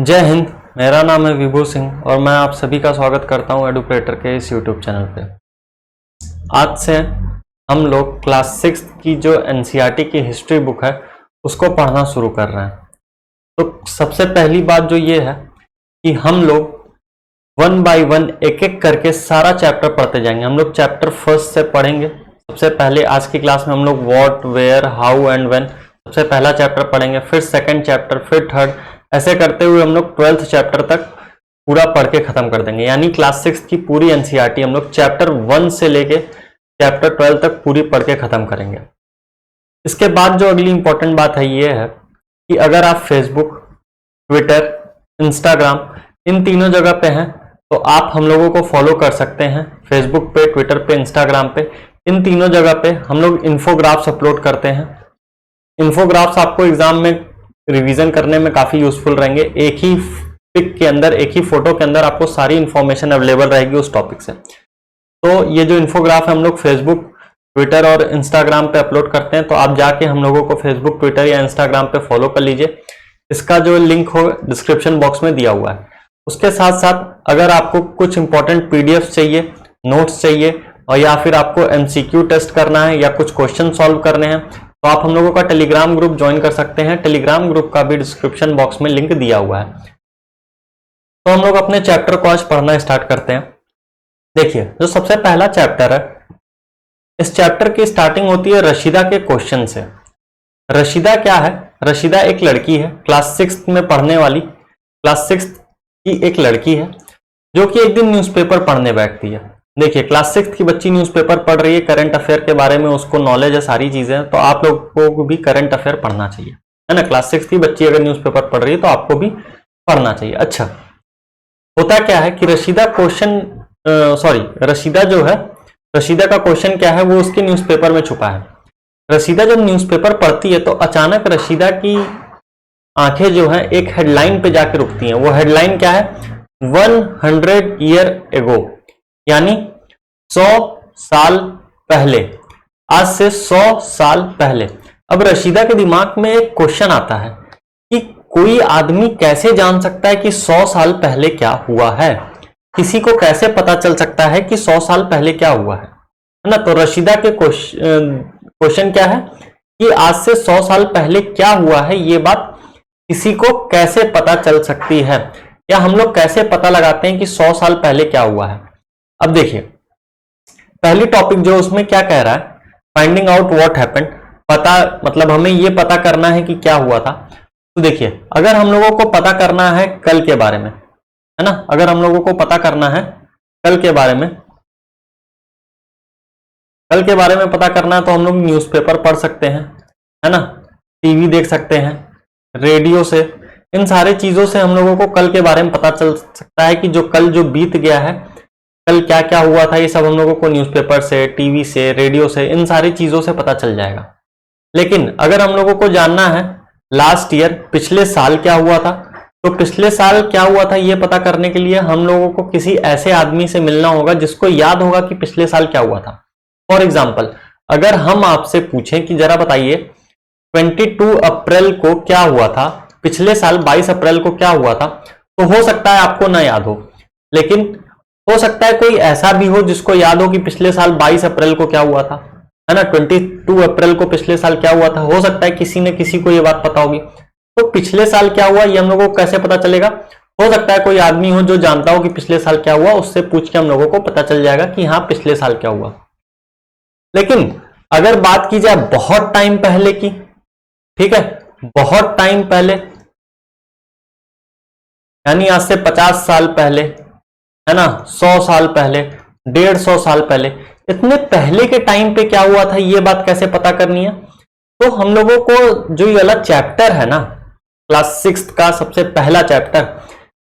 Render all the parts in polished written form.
जय हिंद। मेरा नाम है विभू सिंह और मैं आप सभी का स्वागत करता हूं एडुकेटर के इस यूट्यूब चैनल पे। आज से हम लोग क्लास 6 की जो एनसीईआरटी की हिस्ट्री बुक है उसको पढ़ना शुरू कर रहे हैं। तो सबसे पहली बात जो ये है कि हम लोग 1 बाय 1 एक एक करके सारा चैप्टर पढ़ते जाएंगे। हम लोग चैप्टर फर्स्ट से पढ़ेंगे। सबसे पहले आज की क्लास में हम लोग what, where, how and when सबसे पहला चैप्टर पढ़ेंगे, फिर सेकंड चैप्टर, फिर थर्ड, ऐसे करते हुए हम लोग 12th चैप्टर तक पूरा पढ़ के खत्म कर देंगे। यानी क्लास 6 की पूरी एनसीईआरटी हम लोग चैप्टर 1 से लेके चैप्टर 12 तक पूरी पढ़ के खत्म करेंगे। इसके बाद जो अगली इंपॉर्टेंट बात है ये है कि अगर आप फेसबुक, ट्विटर, इंस्टाग्राम इन तीनों जगह पे हैं तो आप हम लोगों को फॉलो कर सकते हैं। फेसबुक पे, ट्विटर पे, इंस्टाग्राम पे, इन तीनों जगह पे हम लोग इन्फोग्राफ्स अपलोड करते हैं। इन्फोग्राफ्स आपको एग्जाम में रिवीजन करने में काफी यूजफुल रहेंगे। एक ही पिक के अंदर, एक ही फोटो के अंदर आपको सारी इंफॉर्मेशन अवेलेबल रहेगी उस टॉपिक से। तो ये जो इन्फोग्राफ है हम लोग फेसबुक, ट्विटर और इंस्टाग्राम पे अपलोड करते हैं। तो आप जाके हम लोगों को फेसबुक, ट्विटर या इंस्टाग्राम पे फॉलो कर लीजिए। इसका जो लिंक हो डिस्क्रिप्शन बॉक्स में दिया हुआ है। उसके साथ साथ अगर आपको कुछ इंपॉर्टेंट पीडीएफ चाहिए, नोट्स चाहिए और या फिर आपको एमसीक्यू टेस्ट करना है या कुछ क्वेश्चन सॉल्व करने हैं तो आप हम लोगों का टेलीग्राम ग्रुप ज्वाइन कर सकते हैं। टेलीग्राम ग्रुप का भी डिस्क्रिप्शन बॉक्स में लिंक दिया हुआ है। तो हम लोग अपने चैप्टर को आज पढ़ना स्टार्ट करते हैं। देखिए, जो सबसे पहला चैप्टर है, इस चैप्टर की स्टार्टिंग होती है रशीदा के क्वेश्चन से। रशीदा क्या है? रशीदा एक लड़की है, क्लास 6 में पढ़ने वाली, क्लास 6 की एक लड़की है जो कि एक दिन न्यूज़पेपर पढ़ने बैठती है। देखिए, क्लास 6 की बच्ची न्यूज़पेपर पढ़ रही है, करंट अफेयर के बारे में उसको नॉलेज है, सारी चीजें हैं। तो आप लोगों को भी करंट अफेयर पढ़ना चाहिए, है ना। क्लास 6 की बच्ची अगर न्यूज़पेपर पढ़ रही है तो आपको भी पढ़ना चाहिए। अच्छा, होता क्या है कि रशीदा जो है, रशीदा का क्वेश्चन क्या है वो उसके न्यूज़पेपर में छुपा है। रशीदा जब न्यूज़पेपर पढ़ती है तो अचानक रशीदा की आंखें जो है एक हेडलाइन पे जाके रुकती हैं। वो हेडलाइन क्या है? 100 ईयर एगो, यानी 100 साल पहले, आज से 100 साल पहले। अब रशीदा के दिमाग में एक क्वेश्चन आता है कि कोई आदमी कैसे जान सकता है कि 100 साल पहले क्या हुआ है? किसी को कैसे पता चल सकता है कि 100 साल पहले क्या हुआ है ना। तो रशीदा के क्वेश्चन क्या है कि आज से 100 साल पहले क्या हुआ है, ये बात किसी को कैसे पता चल सकती है, या हम लोग कैसे पता लगाते हैं कि 100 साल पहले क्या हुआ है। अब देखिए, पहली टॉपिक जो उसमें क्या कह रहा है, फाइंडिंग आउट व्हाट हैपेंड। पता मतलब हमें ये पता करना है कि क्या हुआ था। तो देखिए, अगर हम लोगों को पता करना है कल के बारे में, है ना, अगर हम लोगों को पता करना है कल के बारे में, पता करना है तो हम लोग न्यूज़पेपर पढ़ सकते हैं, है ना, टीवी देख सकते हैं, रेडियो से, इन सारी चीजों से हम लोगों को कल के बारे में पता चल सकता है कि जो कल जो बीत गया है, कल क्या क्या हुआ था, ये सब हम लोगों को न्यूज़पेपर से, टीवी से, रेडियो से, इन सारी चीजों से पता चल जाएगा। लेकिन अगर हम लोगों को जानना है लास्ट ईयर, पिछले साल क्या हुआ था, तो पिछले साल क्या हुआ था ये पता करने के लिए हम लोगों को किसी ऐसे आदमी से मिलना होगा जिसको याद होगा कि पिछले साल क्या हुआ था। फॉर एग्जाम्पल, अगर हम आपसे पूछें कि जरा बताइए 22 अप्रैल को क्या हुआ था, पिछले साल 22 अप्रैल को क्या हुआ था, तो हो सकता है आपको ना याद हो, लेकिन हो सकता है कोई ऐसा भी हो जिसको याद हो कि पिछले साल 22 अप्रैल को क्या हुआ था, है ना, 22 अप्रैल को पिछले साल क्या हुआ था। हो सकता है किसी ने किसी को ये बात पता होगी। तो पिछले साल क्या हुआ ये हम लोगों को कैसे पता चलेगा? हो सकता है कोई आदमी हो जो जानता हो कि पिछले साल क्या हुआ, उससे पूछ के हम लोगों को पता चल जाएगा कि हाँ पिछले साल क्या हुआ। लेकिन अगर बात की जाए बहुत टाइम पहले की, ठीक है, बहुत टाइम पहले, यानी आज से 50 साल पहले, है ना, 100 साल पहले, 150 साल पहले, इतने पहले के टाइम पे क्या हुआ था ये बात कैसे पता करनी है? तो हम लोगों को जो ये वाला चैप्टर है ना, क्लास 6 का सबसे पहला चैप्टर,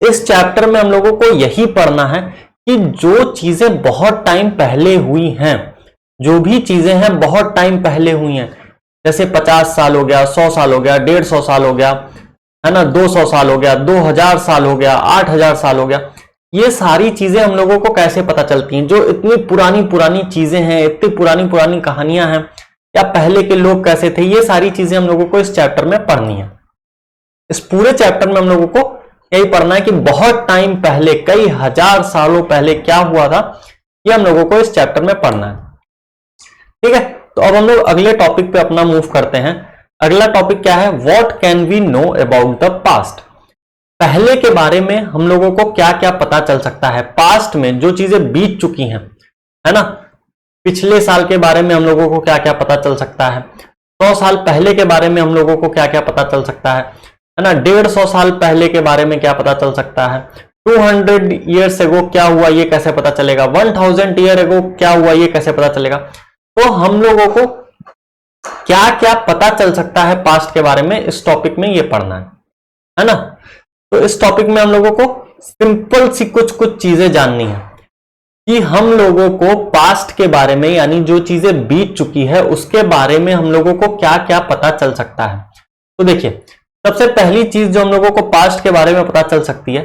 इस चैप्टर में हम लोगों को यही पढ़ना है कि जो चीजें बहुत टाइम पहले हुई हैं, जो भी चीजें हैं बहुत टाइम पहले हुई हैं, जैसे 50 साल हो गया, 100 साल हो गया, 150 साल हो गया, है ना, 200 साल हो गया, 2000 साल हो गया, 8000 साल हो गया, ये सारी चीजें हम लोगों को कैसे पता चलती हैं? जो इतनी पुरानी पुरानी चीजें हैं, इतनी पुरानी पुरानी कहानियां हैं, या पहले के लोग कैसे थे, ये सारी चीजें हम लोगों को इस चैप्टर में पढ़नी है। इस पूरे चैप्टर में हम लोगों को यही पढ़ना है कि बहुत टाइम पहले, कई हजार सालों पहले क्या हुआ था, ये हम लोगों को इस चैप्टर में पढ़ना है। ठीक है, तो अब हम लोग अगले टॉपिक पे अपना मूव करते हैं। अगला टॉपिक क्या है, what can we know about the past. पहले के बारे में हम लोगों को क्या क्या पता चल सकता है, पास्ट में जो चीजें बीत चुकी हैं, है ना। पिछले साल के बारे में हम लोगों को क्या क्या पता चल सकता है, 100 साल पहले के बारे में हम लोगों को क्या क्या पता चल सकता है ना। 150 साल पहले के बारे में क्या पता चल सकता है, 200 ईयर्स एगो क्या हुआ ये कैसे पता चलेगा, 1000 ईयर एगो क्या हुआ ये कैसे पता चलेगा। तो हम लोगों को क्या क्या पता चल सकता है पास्ट के बारे में, इस टॉपिक में ये पढ़ना है ना। तो इस टॉपिक में हम लोगों को सिंपल सी कुछ चीजें जाननी है कि हम लोगों को पास्ट के बारे में, यानी जो चीजें बीत चुकी है उसके बारे में हम लोगों को क्या क्या पता चल सकता है। तो देखिए, सबसे पहली चीज जो हम लोगों को पास्ट के बारे में पता चल सकती है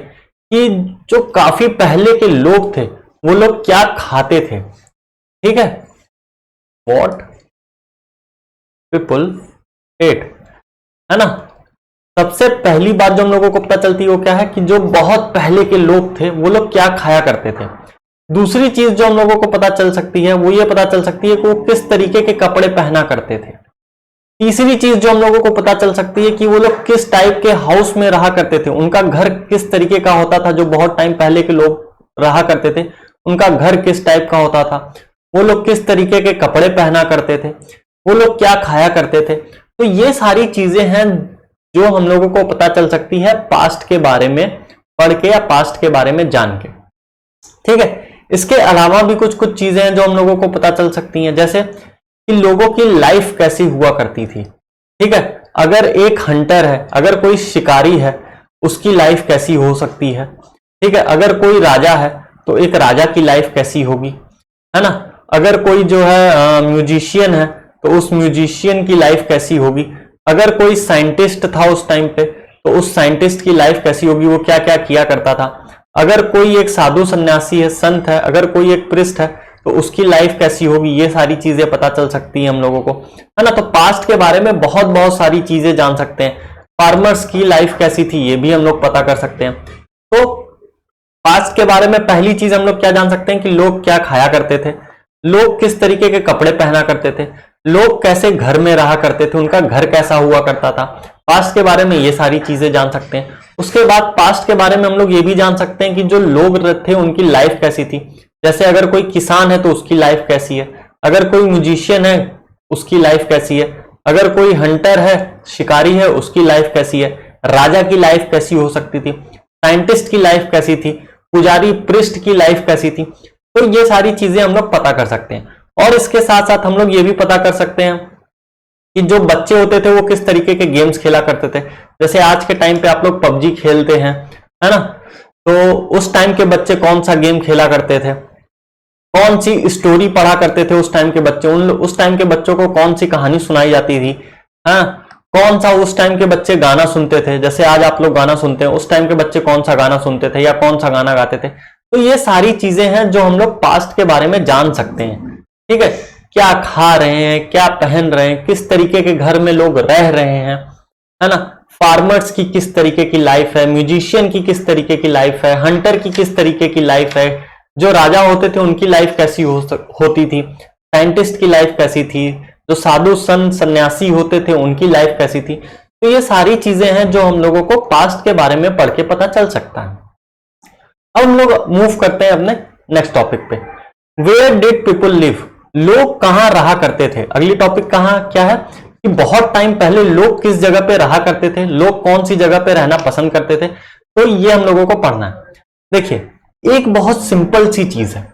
कि जो काफी पहले के लोग थे वो लोग क्या खाते थे। ठीक है, व्हाट पीपल एट, है ना। सबसे पहली बात जो हम लोगों को पता चलती है वो क्या है कि जो बहुत पहले के लोग थे वो लोग क्या खाया करते थे। दूसरी चीज जो हम लोगों को पता चल सकती है वो ये पता चल सकती है कि वो किस तरीके के कपड़े पहना करते थे। तीसरी चीज जो हम लोगों को पता चल सकती है कि वो लोग किस टाइप के हाउस में रहा करते थे, उनका घर किस तरीके का होता था। जो बहुत टाइम पहले के लोग रहा करते थे उनका घर किस टाइप का होता था, वो लोग किस तरीके के कपड़े पहना करते थे, वो लोग क्या खाया करते थे। तो ये सारी चीजें हैं जो हम लोगों को पता चल सकती है पास्ट के बारे में पढ़ के या पास्ट के बारे में जान के। ठीक है, इसके अलावा भी कुछ चीजें हैं जो हम लोगों को पता चल सकती हैं, जैसे कि लोगों की लाइफ कैसी हुआ करती थी। ठीक है, अगर एक हंटर है, अगर कोई शिकारी है, उसकी लाइफ कैसी हो सकती है। ठीक है, अगर कोई राजा है तो एक राजा की लाइफ कैसी होगी, है ना। अगर कोई जो है म्यूजिशियन है तो उस म्यूजिशियन की लाइफ कैसी होगी। अगर कोई साइंटिस्ट था उस टाइम पे तो उस साइंटिस्ट की लाइफ कैसी होगी, वो क्या क्या किया करता था। अगर कोई एक साधु सन्यासी है, संत है, अगर कोई एक प्रिस्ट है तो उसकी लाइफ कैसी होगी। ये सारी चीजें पता चल सकती है हम लोगों को, है ना। तो पास्ट के बारे में बहुत सारी चीजें जान सकते हैं। फार्मर्स की लाइफ कैसी थी ये भी हम लोग पता कर सकते हैं। तो पास्ट के बारे में पहली चीज हम लोग क्या जान सकते हैं कि लोग क्या खाया करते थे, लोग किस तरीके के कपड़े पहना करते थे, लोग कैसे घर में रहा करते थे, उनका घर कैसा हुआ करता था। पास्ट के बारे में ये सारी चीजें जान सकते हैं। उसके बाद पास्ट के बारे में हम लोग ये भी जान सकते हैं कि जो लोग थे उनकी लाइफ कैसी थी। जैसे अगर कोई किसान है तो उसकी लाइफ कैसी है, अगर कोई म्यूजिशियन है उसकी लाइफ कैसी है, अगर कोई हंटर है, शिकारी है, उसकी लाइफ कैसी है, राजा की लाइफ कैसी हो सकती थी, साइंटिस्ट की लाइफ कैसी थी, पुजारी प्रिस्ट की लाइफ कैसी थी। तो ये सारी चीजें हम लोग पता कर सकते हैं। और इसके साथ साथ हम लोग ये भी पता कर सकते हैं कि जो बच्चे होते थे वो किस तरीके के गेम्स खेला करते थे। जैसे आज के टाइम पे आप लोग पबजी खेलते हैं, है ना। तो उस टाइम के बच्चे कौन सा गेम खेला करते थे, कौन सी स्टोरी पढ़ा करते थे उस टाइम के बच्चे, उस टाइम के बच्चों को कौन सी कहानी सुनाई जाती थी, हाँ, कौन सा उस टाइम के बच्चे गाना सुनते थे। जैसे आज आप लोग गाना सुनते हैं, उस टाइम के बच्चे कौन सा गाना सुनते थे या कौन सा गाना गाते थे। तो ये सारी चीजें हैं जो हम लोग पास्ट के बारे में जान सकते हैं। ठीक है, क्या खा रहे हैं, क्या पहन रहे हैं, किस तरीके के घर में लोग रह रहे हैं, है ना। फार्मर्स की किस तरीके की लाइफ है, म्यूजिशियन की किस तरीके की लाइफ है, हंटर की किस तरीके की लाइफ है, जो राजा होते थे उनकी लाइफ कैसी होती थी, साइंटिस्ट की लाइफ कैसी थी, जो साधु संत सन्यासी होते थे उनकी लाइफ कैसी थी। तो ये सारी चीजें हैं जो हम लोगों को पास्ट के बारे में पढ़ के पता चल सकता है। अब हम लोग मूव करते हैं अपने नेक्स्ट टॉपिक पे, वेयर डिड पीपल लिव, लोग कहां रहा करते थे। अगली टॉपिक कहां क्या है कि बहुत टाइम पहले लोग किस जगह पे रहा करते थे, लोग कौन सी जगह पे रहना पसंद करते थे। तो ये हम लोगों को पढ़ना है। देखिए, एक बहुत सिंपल सी चीज है,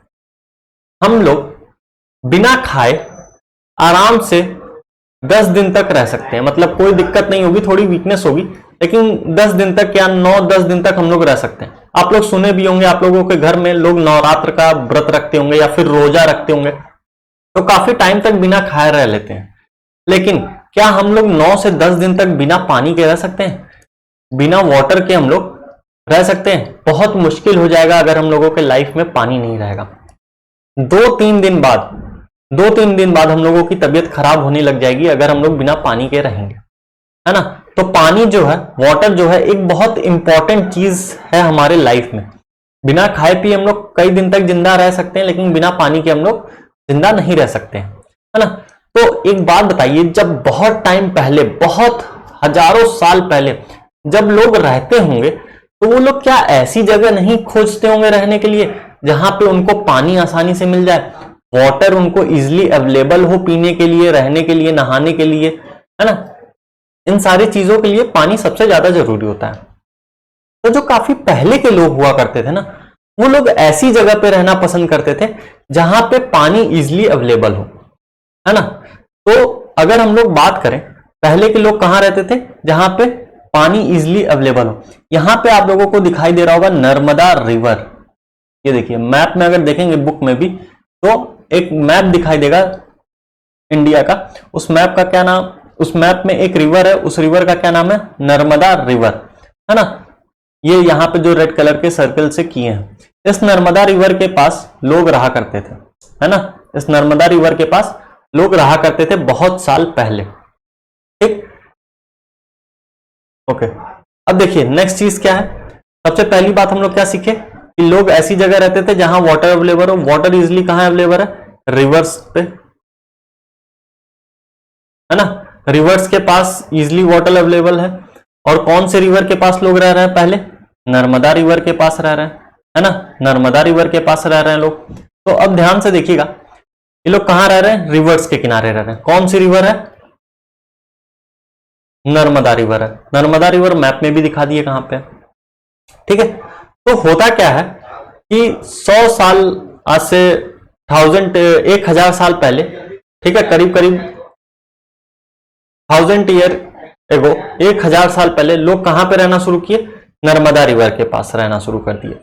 हम लोग बिना खाए आराम से 10 दिन तक रह सकते हैं। मतलब कोई दिक्कत नहीं होगी, थोड़ी वीकनेस होगी, लेकिन 10 दिन तक या 9-10 दिन तक हम लोग रह सकते हैं। आप लोग सुने भी होंगे, आप लोगों के घर में लोग नवरात्र का व्रत रखते होंगे या फिर रोजा रखते होंगे, तो काफी टाइम तक बिना खाए रह लेते हैं। लेकिन क्या हम लोग 9 से 10 दिन तक बिना पानी के रह सकते हैं, बिना वाटर के हम लोग रह सकते हैं? बहुत मुश्किल हो जाएगा अगर हम लोगों के लाइफ में पानी नहीं रहेगा। 2-3 दिन बाद हम लोगों की तबीयत खराब होने लग जाएगी अगर हम लोग बिना पानी के रहेंगे, है ना। तो पानी जो है, वाटर जो है, एक बहुत इंपॉर्टेंट चीज है हमारे लाइफ में। बिना खाए पिए हम लोग कई दिन तक जिंदा रह सकते हैं, लेकिन बिना पानी के हम लोग जिंदा नहीं रह सकते हैं, है ना। तो एक बात बताइए, जब बहुत टाइम पहले, बहुत हजारों साल पहले जब लोग रहते होंगे, तो वो लोग क्या ऐसी जगह नहीं खोजते होंगे रहने के लिए जहां पे उनको पानी आसानी से मिल जाए, वाटर उनको इजिली अवेलेबल हो पीने के लिए, रहने के लिए, नहाने के लिए, है ना। इन सारी चीजों के लिए पानी सबसे ज्यादा जरूरी होता है। तो जो काफी पहले के लोग हुआ करते थे ना, वो लोग ऐसी जगह पे रहना पसंद करते थे जहां पे पानी इजिली अवेलेबल हो, है ना। तो अगर हम लोग बात करें, पहले के लोग कहां रहते थे, जहां पे पानी इजिली अवेलेबल हो। यहां पे आप लोगों को दिखाई दे रहा होगा नर्मदा रिवर। ये देखिए मैप में अगर देखेंगे, बुक में भी, तो एक मैप दिखाई देगा इंडिया का। उस मैप का क्या नाम, उस मैप में एक रिवर है, उस रिवर का क्या नाम है, नर्मदा रिवर, है ना। ये यहाँ पे जो रेड कलर के सर्कल से किए हैं, इस नर्मदा रिवर के पास लोग रहा करते थे, है ना। इस नर्मदा रिवर के पास लोग रहा करते थे बहुत साल पहले, ठीक। ओके, अब देखिए नेक्स्ट चीज क्या है। सबसे पहली बात हम लोग क्या सीखे कि लोग ऐसी जगह रहते थे जहां वाटर अवेलेबल हो। वाटर इजिली कहां अवेलेबल है, रिवर्स पे, है ना। रिवर्स के पास इजिली वाटर अवेलेबल है। और कौन से रिवर के पास लोग रह रहे हैं, पहले नर्मदा रिवर के पास रह रहे हैं, है ना। नर्मदा रिवर के पास रह रहे हैं लोग। तो अब ध्यान से देखिएगा, ये लोग कहां रह रहे हैं, रिवर्स के किनारे रह रहे हैं। कौन सी रिवर है, नर्मदा रिवर है। नर्मदा रिवर मैप में भी दिखा दिए कहां पे, ठीक है। तो होता क्या है कि 100 साल, आज से 1000 साल पहले, ठीक है, करीब करीब 1000 ईयर एगो, 1000 साल पहले लोग कहां पे रहना शुरू किए, नर्मदा रिवर के पास रहना शुरू कर दिए,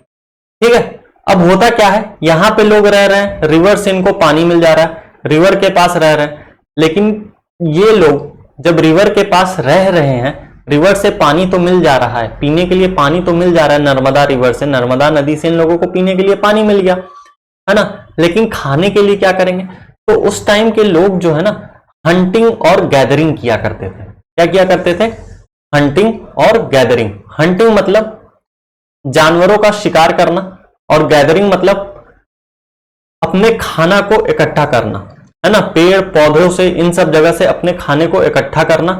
ठीक है। अब होता क्या है, यहां पे लोग रह रहे हैं, रिवर से इनको पानी मिल जा रहा है, रिवर के पास रह रहे हैं। लेकिन ये लोग जब रिवर के पास रह रहे हैं, रिवर से पानी तो मिल जा रहा है, पीने के लिए पानी तो मिल जा रहा है नर्मदा रिवर से, नर्मदा नदी से इन लोगों को पीने के लिए पानी मिल गया, है ना। लेकिन खाने के लिए क्या करेंगे, तो उस टाइम के लोग जो है ना, हंटिंग और गैदरिंग किया करते थे। क्या किया करते थे, हंटिंग और गैदरिंग। हंटिंग मतलब जानवरों का शिकार करना, और गैदरिंग मतलब अपने खाना को इकट्ठा करना, है ना। पेड़ पौधों से, इन सब जगह से अपने खाने को इकट्ठा करना।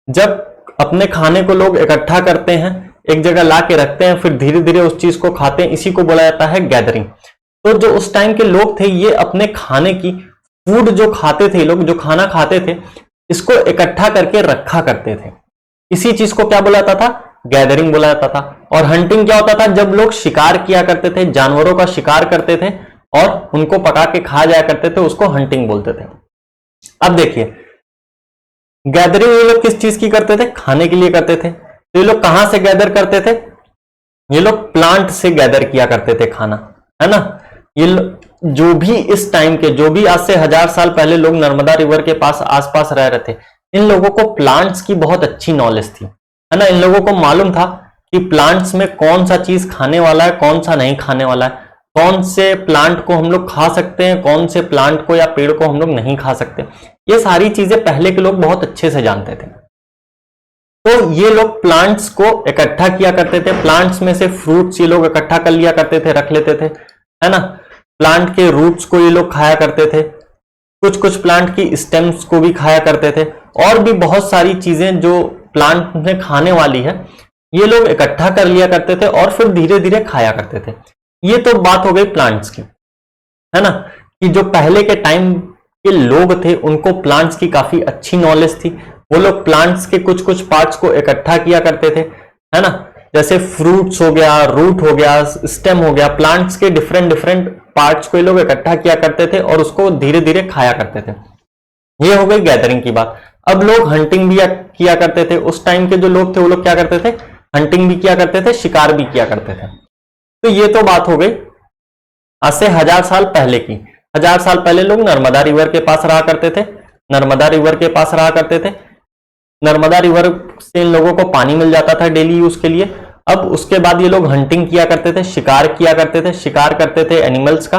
जब अपने खाने को लोग इकट्ठा करते हैं, एक जगह ला के रखते हैं, फिर धीरे धीरे उस चीज को खाते हैं, इसी को बोला जाता है गैदरिंग। तो जो उस टाइम के लोग थे, ये अपने खाने की, फूड जो खाते थे लोग, जो खाना खाते थे, इसको इकट्ठा करके रखा करते थे। इसी चीज को क्या बोला जाता था, गैदरिंग बोला जाता था। और हंटिंग क्या होता था, जब लोग शिकार किया करते थे, जानवरों का शिकार करते थे और उनको पका के खा जाया करते थे, उसको हंटिंग बोलते थे। अब देखिए, गैदरिंग ये लोग किस चीज की करते थे, खाने के लिए करते थे। तो ये लोग कहां से गैदर करते थे, ये लोग प्लांट से गैदर किया करते थे खाना, है ना। ये जो भी इस टाइम के, जो भी आज से 1000 साल पहले लोग नर्मदा रिवर के पास आसपास रह रहे थे, इन लोगों को प्लांट्स की बहुत अच्छी नॉलेज थी, है ना। इन लोगों को मालूम था कि प्लांट्स में कौन सा चीज खाने वाला है, कौन सा नहीं खाने वाला है, कौन से प्लांट को हम लोग खा सकते हैं, कौन से प्लांट को या पेड़ को हम लोग नहीं खा सकते। ये सारी चीजें पहले के लोग बहुत अच्छे से जानते थे। तो ये लोग प्लांट्स को इकट्ठा किया करते थे, प्लांट्स में से फ्रूट्स ये लोग इकट्ठा कर लिया करते थे, रख लेते थे, है ना। प्लांट के रूट्स को ये लोग खाया करते थे, कुछ कुछ प्लांट की स्टेम्स को भी खाया करते थे, और भी बहुत सारी चीजें जो प्लांट में खाने वाली है, ये लोग इकट्ठा कर लिया करते थे और फिर धीरे धीरे खाया करते थे। ये तो बात हो गई प्लांट्स की, है ना, कि जो पहले के टाइम के लोग थे उनको प्लांट्स की काफी अच्छी नॉलेज थी। वो लोग प्लांट्स के कुछ कुछ पार्ट्स को इकट्ठा किया करते थे, है ना। जैसे फ्रूट्स हो गया, रूट हो गया, स्टेम हो गया, प्लांट्स के डिफरेंट डिफरेंट पार्ट्स को ये लोग इकट्ठा किया करते थे और उसको धीरे धीरे खाया करते थे। ये हो गई गैदरिंग की बात। अब लोग हंटिंग भी किया करते थे। उस टाइम के जो लोग थे वो लोग क्या करते थे, हंटिंग भी किया करते थे, शिकार भी किया करते थे। तो ये तो बात हो गई आज से 1000 साल पहले की। 1000 साल पहले लोग नर्मदा रिवर के पास रहा करते थे, नर्मदा रिवर के पास रहा करते थे। नर्मदा रिवर से इन लोगों को पानी मिल जाता था डेली यूज के लिए। अब उसके बाद ये लोग हंटिंग किया करते थे, शिकार किया करते थे, शिकार करते थे एनिमल्स का,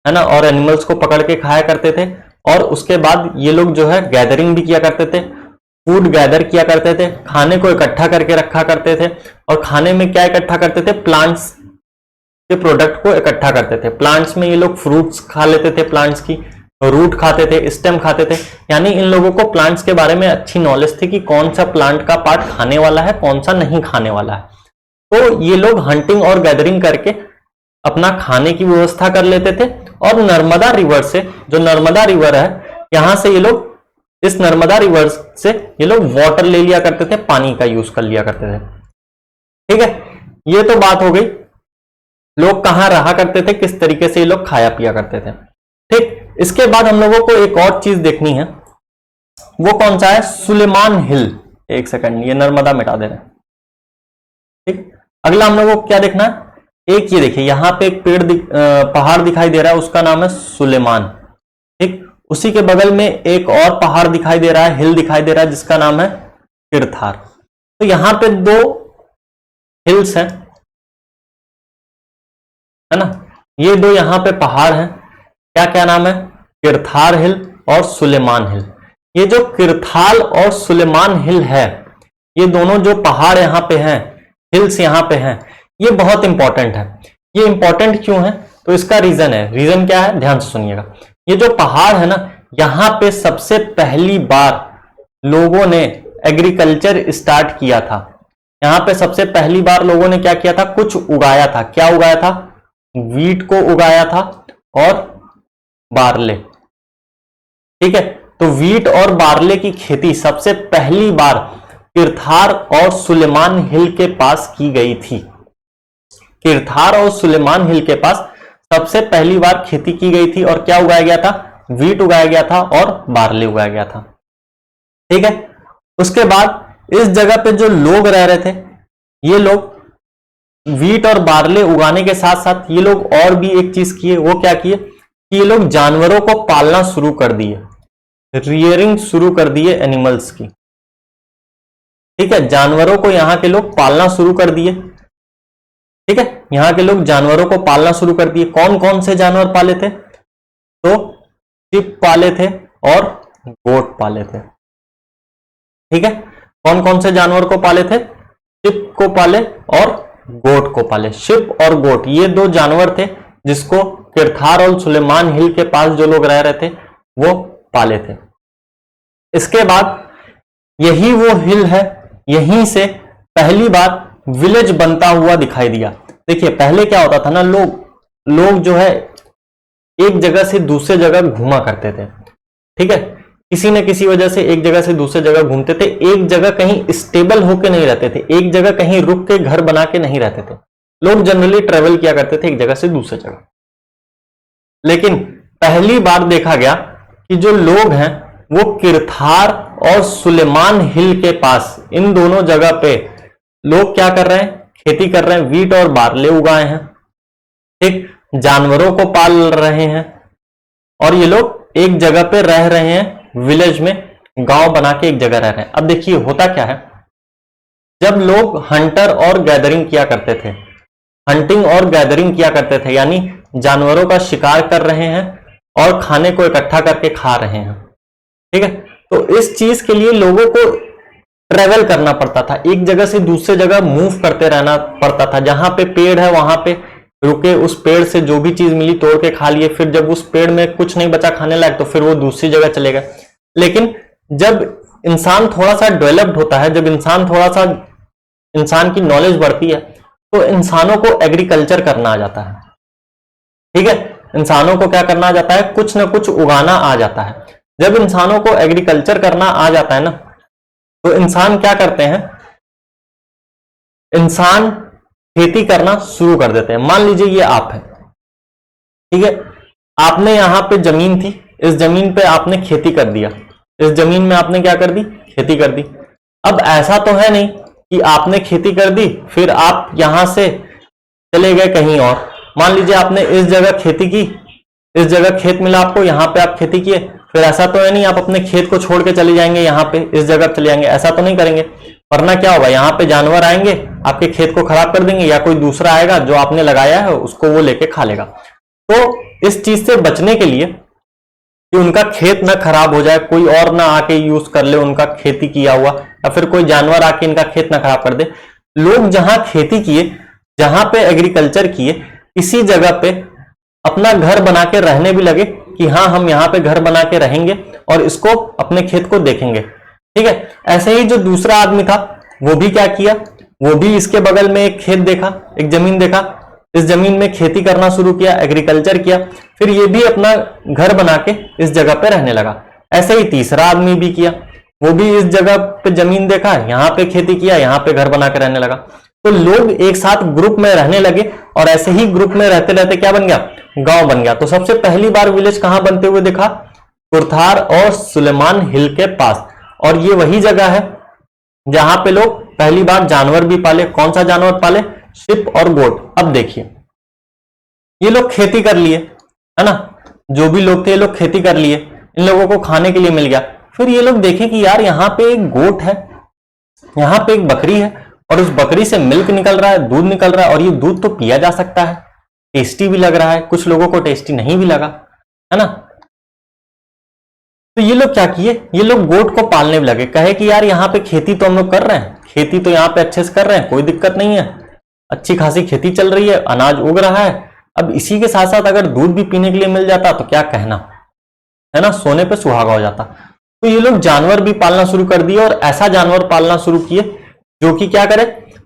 है ना, और एनिमल्स को पकड़ के खाया करते थे। और उसके बाद ये लोग जो है गैदरिंग भी किया करते थे। फूड गैदर किया करते थे, खाने को इकट्ठा करके रखा करते थे। और खाने में क्या इकट्ठा करते थे? प्लांट्स के प्रोडक्ट को इकट्ठा करते थे। प्लांट्स में ये लोग फ्रूट्स खा लेते थे, प्लांट्स की रूट खाते थे, स्टेम खाते थे। यानी इन लोगों को प्लांट्स के बारे में अच्छी नॉलेज थी कि कौन सा प्लांट का पार्ट खाने वाला है, कौन सा नहीं खाने वाला है। तो ये लोग हंटिंग और गैदरिंग करके अपना खाने की व्यवस्था कर लेते थे। और नर्मदा रिवर से, जो नर्मदा रिवर है, यहां से ये लोग, इस नर्मदा रिवर से ये लोग वाटर ले लिया करते थे, पानी का यूज कर लिया करते थे। ठीक है, ये तो बात हो गई लोग कहां रहा करते थे, किस तरीके से ये लोग खाया पिया करते थे। ठीक, इसके बाद हम लोगों को एक और चीज देखनी है, वो कौन सा है? सुलेमान हिल। एक सेकंड, ये नर्मदा मिटा दे रहे हैं। ठीक, अगला हम लोगों को क्या देखना है? एक ये देखिए, यहां पे एक पहाड़ दिखाई दे रहा है, उसका नाम है सुलेमान। ठीक, उसी के बगल में एक और पहाड़ दिखाई दे रहा है, हिल दिखाई दे रहा है, जिसका नाम है किरथार। तो यहां पे दो हिल्स हैं, है ना, ये दो यहां पे पहाड़ हैं। क्या क्या नाम है? किरथार हिल और सुलेमान हिल। ये जो किरथाल और सुलेमान हिल है, ये दोनों जो पहाड़ यहां पे हैं, हिल्स यहां पे हैं, ये बहुत इंपॉर्टेंट है। ये इंपॉर्टेंट क्यों है? तो इसका रीजन है। रीजन क्या है? ध्यान से सुनिएगा। ये जो पहाड़ है ना, यहां पे सबसे पहली बार लोगों ने एग्रीकल्चर स्टार्ट किया था। यहां पे सबसे पहली बार लोगों ने क्या किया था? कुछ उगाया था। क्या उगाया था? वीट को उगाया था और बार्ले। ठीक है, तो वीट और बार्ले की खेती सबसे पहली बार किरथार और सुलेमान हिल के पास की गई थी। किरथार और सुलेमान हिल के पास सबसे पहली बार खेती की गई थी। और क्या उगाया गया था? वीट उगाया गया था और बार्ले उगाया गया था। ठीक है, उसके बाद इस जगह पे जो लोग रह रहे थे, ये लोग वीट और बार्ले उगाने के साथ साथ ये लोग और भी एक चीज किए। वो क्या किए कि ये लोग जानवरों को पालना शुरू कर दिए, रियरिंग शुरू कर दिए एनिमल्स की। ठीक है, जानवरों को यहां के लोग पालना शुरू कर दिए। ठीक है, यहां के लोग जानवरों को पालना शुरू कर दिए। कौन कौन से जानवर पाले थे? तो शिप पाले थे और गोट पाले थे। ठीक है, कौन कौन से जानवर को पाले थे? शिप को पाले और गोट को पाले। शिप और गोट, ये दो जानवर थे जिसको किरथार और सुलेमान हिल के पास जो लोग रह रहे थे वो पाले थे। इसके बाद यही वो हिल है, यहीं से पहली बार विलेज बनता हुआ दिखाई दिया। देखिए, पहले क्या होता था ना, लोग जो है एक जगह से दूसरे जगह घूमा करते थे। ठीक है, किसी न किसी वजह से एक जगह से दूसरे जगह घूमते थे। एक जगह कहीं स्टेबल होके नहीं रहते थे, एक जगह कहीं रुक के घर बना के नहीं रहते थे। लोग जनरली ट्रेवल किया करते थे एक जगह से दूसरे जगह। लेकिन पहली बार देखा गया कि जो लोग हैं वो किरथार और सुलेमान हिल के पास, इन दोनों जगह पे लोग क्या कर रहे हैं? खेती कर रहे हैं, वीट और बार्ले उगाए हैं। ठीक, जानवरों को पाल रहे हैं और ये लोग एक जगह पे रह रहे हैं, विलेज में गांव बना के एक जगह रह रहे हैं। अब देखिए होता क्या है, जब लोग हंटर और गैदरिंग किया करते थे, हंटिंग और गैदरिंग किया करते थे, यानी जानवरों का शिकार कर रहे हैं और खाने को इकट्ठा करके खा रहे हैं। ठीक है, तो इस चीज के लिए लोगों को ट्रेवल करना पड़ता था, एक जगह से दूसरे जगह मूव करते रहना पड़ता था। जहां पे पेड़ है वहां पे रुके, उस पेड़ से जो भी चीज मिली तोड़ के खा लिए। फिर जब उस पेड़ में कुछ नहीं बचा खाने लायक तो फिर वो दूसरी जगह चले गए। लेकिन जब इंसान थोड़ा सा डेवलप्ड होता है, जब इंसान की नॉलेज बढ़ती है, तो इंसानों को एग्रीकल्चर करना आ जाता है। ठीक है, इंसानों को क्या करना आ जाता है? कुछ ना कुछ उगाना आ जाता है। जब इंसानों को एग्रीकल्चर करना आ जाता है ना, तो इंसान क्या करते हैं? इंसान खेती करना शुरू कर देते हैं। मान लीजिए ये आप है, ठीक है, आपने यहां पे जमीन थी, इस जमीन पे आपने खेती कर दिया, इस जमीन में आपने क्या कर दी? खेती कर दी। अब ऐसा तो है नहीं कि आपने खेती कर दी फिर आप यहां से चले गए कहीं और। मान लीजिए आपने इस जगह खेती की, इस जगह खेत मिला आपको, यहां पे आप खेती किए, फिर ऐसा तो है नहीं आप अपने खेत को छोड़ के चले जाएंगे, यहां पे इस जगह चले जाएंगे, ऐसा तो नहीं करेंगे। वरना क्या होगा, यहां पे जानवर आएंगे आपके खेत को खराब कर देंगे, या कोई दूसरा आएगा जो आपने लगाया है उसको वो लेके खा लेगा। तो इस चीज से बचने के लिए कि उनका खेत ना खराब हो जाए, कोई और ना आके यूज कर ले उनका खेती किया हुआ, या फिर कोई जानवर आके इनका खेत ना खराब कर दे। लोग जहां खेती किए, जहां पे एग्रीकल्चर किए, इसी जगह पे अपना घर बना के रहने भी लगे कि हाँ हम यहाँ पे घर बना के रहेंगे और इसको अपने खेत को देखेंगे। ठीक है, ऐसे ही जो दूसरा आदमी था वो भी क्या किया, वो भी इसके बगल में एक खेत देखा, एक जमीन देखा, इस जमीन में खेती करना शुरू किया, एग्रीकल्चर किया, फिर ये भी अपना घर बना के इस जगह पे रहने लगा। ऐसे ही तीसरा आदमी भी किया, वो भी इस जगह पे जमीन देखा, यहाँ पे खेती किया, यहाँ पे घर बना के रहने लगा। तो लोग एक साथ ग्रुप में रहने लगे और ऐसे ही ग्रुप में रहते रहते क्या बन गया, गांव बन गया। तो सबसे पहली बार विलेज कहां बनते हुए देखा, कुरथार और सुलेमान हिल के पास। और ये वही जगह है जहां पे लोग पहली बार जानवर भी पाले। कौन सा जानवर पाले, शिप और गोट। अब देखिए ये लोग खेती कर लिए, है ना, जो भी लोग थे ये लोग खेती कर लिए, इन लोगों को खाने के लिए मिल गया। फिर ये लोग देखे कि यार यहाँ पे एक गोट है, यहाँ पे एक बकरी है, और उस बकरी से मिल्क निकल रहा है, दूध निकल रहा है, और ये दूध तो पिया जा सकता है, टेस्टी भी लग रहा है। कुछ लोगों को टेस्टी नहीं भी लगा, है ना। तो ये लोग क्या किए, ये लोग गोट को पालने भी लगे। कहे कि यार यहाँ पे खेती तो हम लोग कर रहे हैं, खेती तो यहाँ पे अच्छे से कर रहे हैं, कोई दिक्कत नहीं है, अच्छी खासी खेती चल रही है, अनाज उग रहा है। अब इसी के साथ साथ अगर दूध भी पीने के लिए मिल जाता तो क्या कहना, है ना, सोने पे सुहागा हो जाता। तो ये लोग जानवर भी पालना शुरू कर दिए, और ऐसा जानवर पालना शुरू किए जो कि क्या करे,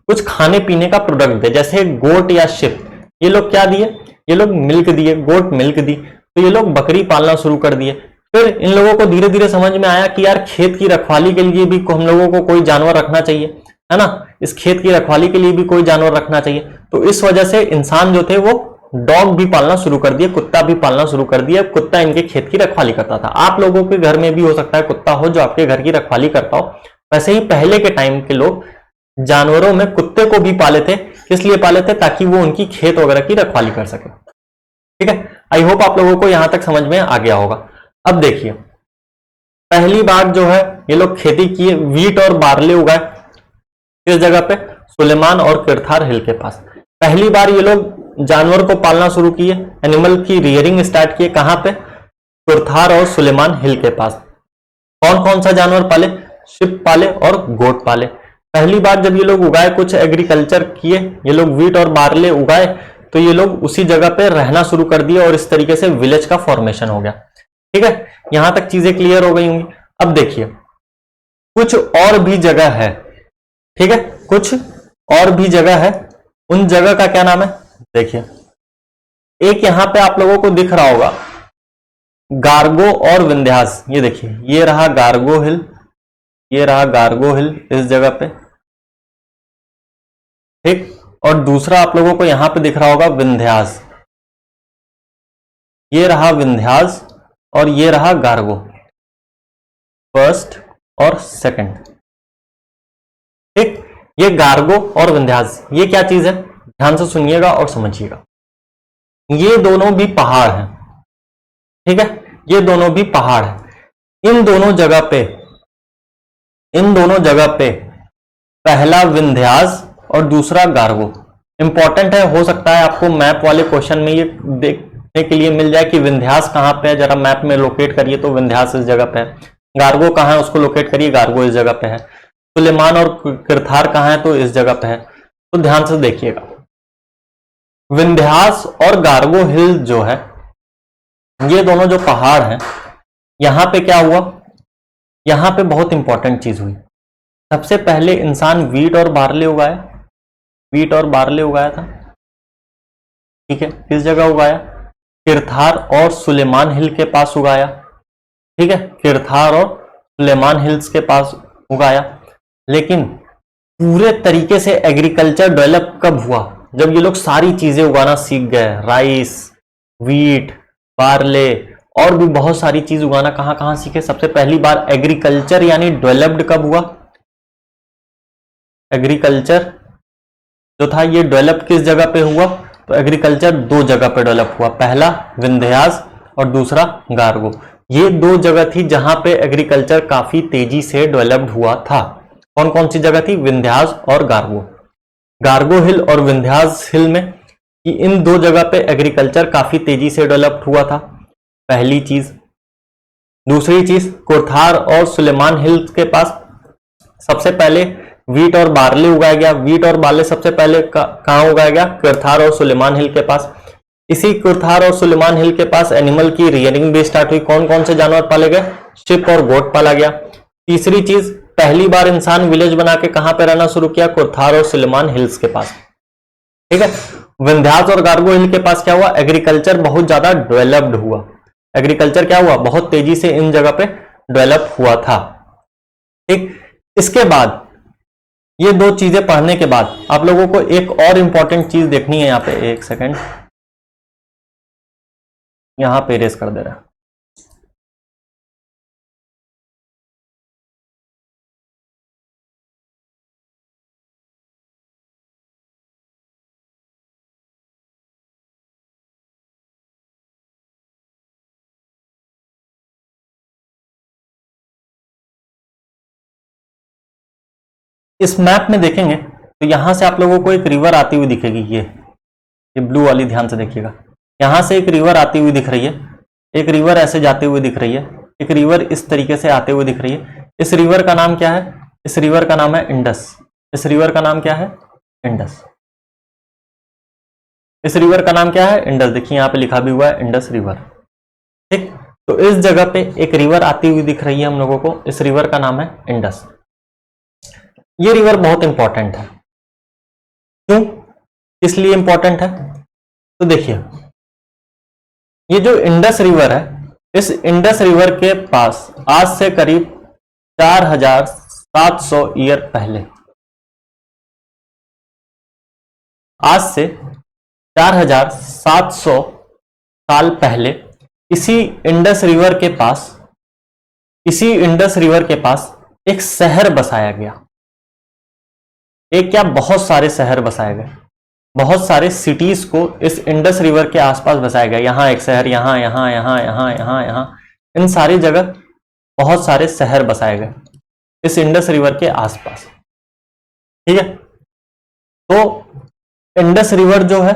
कुछ खाने पीने का प्रोडक्ट दे। जैसे गोट या शिप, ये लोग क्या दिए, ये लोग मिल्क दिए, गोट मिल्क दी। तो ये लोग बकरी पालना शुरू कर दिए। फिर इन लोगों को धीरे धीरे समझ में आया कि यार खेत की रखवाली के लिए भी हम लोगों को कोई जानवर रखना चाहिए, है ना, इस खेत की रखवाली के लिए भी कोई जानवर रखना चाहिए। तो इस वजह से इंसान जो थे वो डॉग भी पालना शुरू कर दिए, कुत्ता भी पालना शुरू कर दिया। कुत्ता इनके खेत की रखवाली करता था। आप लोगों के घर में भी हो सकता है कुत्ता हो जो आपके घर की रखवाली करता हो। वैसे ही पहले के टाइम के लोग जानवरों में कुत्ते को भी पाले थे। किस लिए पाले थे, ताकि वो उनकी खेत वगैरह की रखवाली कर सके। ठीक है, आई होप आप लोगों को यहां तक समझ में आ गया होगा। अब देखिए पहली बार जो है ये लोग खेती किए, वीट और बार्ले उगाए इस जगह पे, सुलेमान और किरथार हिल के पास। पहली बार ये लोग जानवर को पालना शुरू किए, एनिमल की रियरिंग स्टार्ट किए। कहां पे, कुरथार और सुलेमान हिल के पास। कौन कौन सा जानवर पाले, शिप पाले और गोट पाले। पहली बार जब ये लोग उगाए, कुछ एग्रीकल्चर किए, ये लोग वीट और बार्ले उगाए, तो ये लोग उसी जगह पे रहना शुरू कर दिए और इस तरीके से विलेज का फॉर्मेशन हो गया। ठीक है, यहां तक चीजें क्लियर हो गई होंगी। अब देखिए कुछ और भी जगह है, ठीक है, कुछ और भी जगह है। उन जगह का क्या नाम है, देखिए एक यहां पे आप लोगों को दिख रहा होगा गारगो और विंध्यास। ये देखिए ये रहा गारगो हिल, ये रहा गारगो हिल इस जगह पे, ठीक। और दूसरा आप लोगों को यहां पे दिख रहा होगा विंध्यास। ये रहा विंध्यास और ये रहा गारगो, फर्स्ट और सेकंड। ठीक, ये गारगो और विंध्यास ये क्या चीज है, ध्यान से सुनिएगा और समझिएगा। ये दोनों भी पहाड़ हैं, ठीक है, ये दोनों भी पहाड़ हैं। इन दोनों जगह पे पहला विंध्यास और दूसरा गारगो। इंपॉर्टेंट है, हो सकता है आपको मैप वाले क्वेश्चन में ये देखने के लिए मिल जाए कि विंध्यास कहां पे है, जरा मैप में लोकेट करिए तो विंध्यास इस जगह पे है। गारगो कहां है उसको लोकेट करिए, गारगो इस जगह पे है। सुलेमान और किरथार कहां है, तो इस जगह पे है। तो ध्यान से देखिएगा, विंध्यास और गारगो हिल जो है, ये दोनों जो पहाड़ हैं, यहां पे क्या हुआ, यहां पे बहुत इंपॉर्टेंट चीज हुई। सबसे पहले इंसान वीट और बार्ले उगाया, वीट और बार्ले उगाया था, ठीक है, किस जगह उगाया, किरथार और सुलेमान हिल के पास उगाया, ठीक है, किरथार और सुलेमान हिल्स के पास उगाया। लेकिन पूरे तरीके से एग्रीकल्चर डेवलप कब हुआ, जब ये लोग सारी चीजें उगाना सीख गए, राइस, वीट, बार्ले और भी बहुत सारी चीज उगाना कहां कहां सीखे। सबसे पहली बार एग्रीकल्चर यानी डेवलप्ड कब हुआ, एग्रीकल्चर जो था ये डेवलप किस जगह पे हुआ, तो एग्रीकल्चर दो जगह पे डेवलप हुआ, पहला विंध्यास और दूसरा गारगो। ये दो जगह थी जहां पे एग्रीकल्चर काफी तेजी से डेवलप्ड हुआ था। कौन कौन सी जगह थी, विंध्यास और गारगो। गारगो हिल और विंध्यास हिल में इन दो जगह पे एग्रीकल्चर काफी तेजी से डेवलप्ड हुआ था, पहली चीज। दूसरी चीज, कुरथार और सुलेमान हिल्स के पास सबसे पहले वीट और बार्ले उगाया गया। वीट और बार्ले सबसे पहले कहाँ उगाया गया? कुरथार और सुलेमान हिल के पास। इसी कुरथार और सुलेमान हिल के पास एनिमल की रियरिंग भी स्टार्ट हुई। कौन कौन से जानवर पाले गए? शिप और गोट पाला गया। तीसरी चीज, पहली बार इंसान विलेज बना के कहां पे रहना शुरू किया? कुरथार और सुलेमान हिल्स के पास। ठीक है। विंध्याचल और गार्गो हिल के पास क्या हुआ? एग्रीकल्चर बहुत ज्यादा डेवलप्ड हुआ। एग्रीकल्चर क्या हुआ? बहुत तेजी से इन जगह पे डेवलप हुआ था। ठीक। इसके बाद ये दो चीजें पढ़ने के बाद आप लोगों को एक और इंपॉर्टेंट चीज देखनी है। यहां पे एक सेकेंड, यहां पे रेस कर दे रहा है। इस मैप में देखेंगे तो यहां से आप लोगों को एक रिवर आती हुई दिखेगी। ये ब्लू वाली ध्यान से देखिएगा। यहां से एक रिवर आती हुई दिख रही है, एक रिवर ऐसे जाते हुए दिख रही है, एक रिवर इस तरीके से आते हुए दिख रही है। इस रिवर का नाम क्या है? इस रिवर का नाम है इंडस। इस रिवर का नाम क्या है? इंडस। इस रिवर का नाम क्या है? इंडस। देखिए यहां पे लिखा भी हुआ है इंडस रिवर। ठीक। तो इस जगह पे एक रिवर आती हुई दिख रही है हम लोगों को। इस रिवर का नाम है इंडस। ये रिवर बहुत इंपॉर्टेंट है। क्यों? इसलिए इंपॉर्टेंट है तो देखिए, ये जो इंडस रिवर है, इस इंडस रिवर के पास आज से करीब 4700 ईयर पहले, आज से 4700 साल पहले इसी इंडस रिवर के पास, इसी इंडस रिवर के पास एक शहर बसाया गया। एक क्या, बहुत सारे शहर बसाए गए। बहुत सारे सिटीज को इस इंडस रिवर के आसपास बसाया गया। यहां एक शहर, यहां यहां यहां यहां यहां यहां, इन सारी जगह बहुत सारे शहर बसाए गए इस इंडस रिवर के आसपास। ठीक है। तो इंडस रिवर जो है,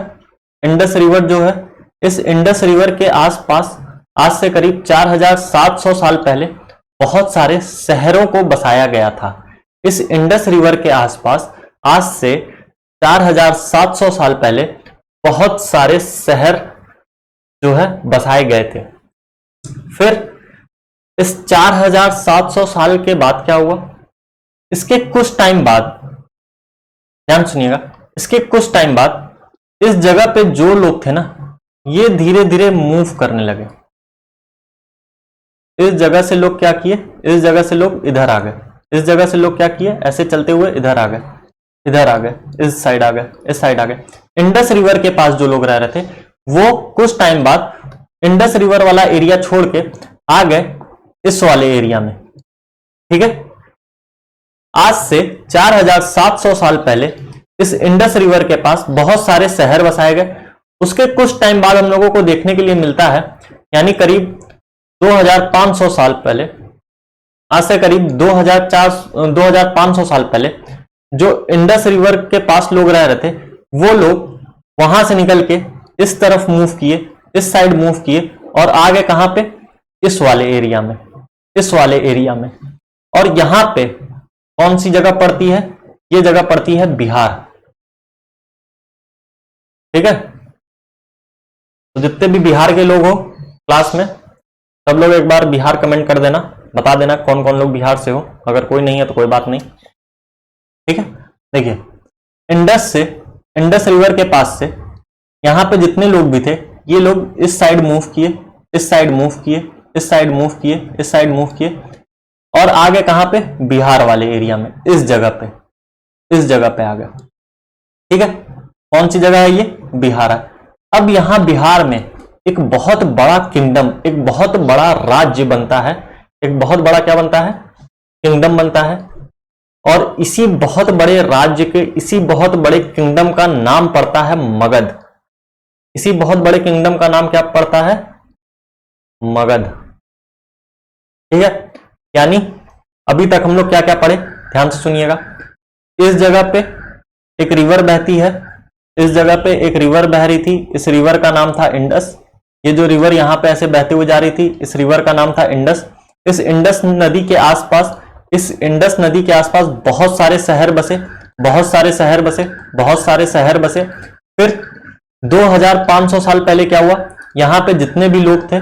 इंडस रिवर जो है, इस इंडस रिवर के आसपास आज से करीब 4700 साल पहले बहुत सारे शहरों को बसाया गया था। इस इंडस रिवर के आसपास आज से 4700 साल पहले बहुत सारे शहर जो है बसाए गए थे। फिर इस 4700 साल के बाद क्या हुआ? इसके कुछ टाइम बाद, ध्यान सुनिएगा, इसके कुछ टाइम बाद इस जगह पे जो लोग थे ना, ये धीरे धीरे मूव करने लगे। इस जगह से लोग क्या किए? इस जगह से लोग इधर आ गए। इस जगह से लोग क्या किए? ऐसे चलते हुए इधर आ गए, इधर आ गए, इस साइड आ गए, इस साइड आ गए। इंडस रिवर के पास जो लोग रह रहे थे वो कुछ टाइम बाद इंडस रिवर वाला एरिया छोड़ के आ गए इस वाले एरिया में। ठीक है। आज से 4700 साल पहले इस इंडस रिवर के पास बहुत सारे शहर बसाए गए। उसके कुछ टाइम बाद हम लोगों को देखने के लिए मिलता है, यानी करीब 2500 साल पहले, आज से करीब 2500 साल पहले जो इंडस रिवर के पास लोग रह रहे थे, वो लोग वहां से निकल के इस तरफ मूव किए, इस साइड मूव किए और आगे कहां पे? इस वाले एरिया में, इस वाले एरिया में। और यहां पे कौन सी जगह पड़ती है? ये जगह पड़ती है बिहार। ठीक है। तो जितने भी बिहार के लोग हो क्लास में, सब लोग एक बार बिहार कमेंट कर देना, बता देना कौन कौन लोग बिहार से हो। अगर कोई नहीं है तो कोई बात नहीं। ठीक है। देखिए, इंडस रिवर के पास से यहां पे जितने लोग भी थे, ये लोग इस साइड मूव किए, इस साइड मूव किए, इस साइड मूव किए, इस साइड मूव किए और आगे कहां पे? बिहार वाले एरिया में, इस जगह पे, इस जगह पे आ गए। ठीक है। कौन सी जगह है ये? बिहार है। अब यहां बिहार में एक बहुत बड़ा किंगडम, एक बहुत बड़ा राज्य बनता है। एक बहुत बड़ा क्या बनता है? किंगडम बनता है। और इसी बहुत बड़े राज्य के, इसी बहुत बड़े किंगडम का नाम पड़ता है मगध। इसी बहुत बड़े किंगडम का नाम क्या पड़ता है? मगध। ठीक है। यानी अभी तक हम लोग क्या क्या पढ़े, ध्यान से सुनिएगा। इस जगह पे एक रिवर बहती है, इस जगह पे एक रिवर बह रही थी, इस रिवर का नाम था इंडस। ये जो रिवर यहां पे ऐसे बहते हुए जा रही थी, इस रिवर का नाम था इंडस। इस इंडस नदी के आसपास, इस इंडस नदी के आसपास बहुत सारे शहर बसे, बहुत सारे शहर बसे, बहुत सारे शहर बसे। फिर 2500 साल पहले क्या हुआ, यहाँ पे जितने भी लोग थे,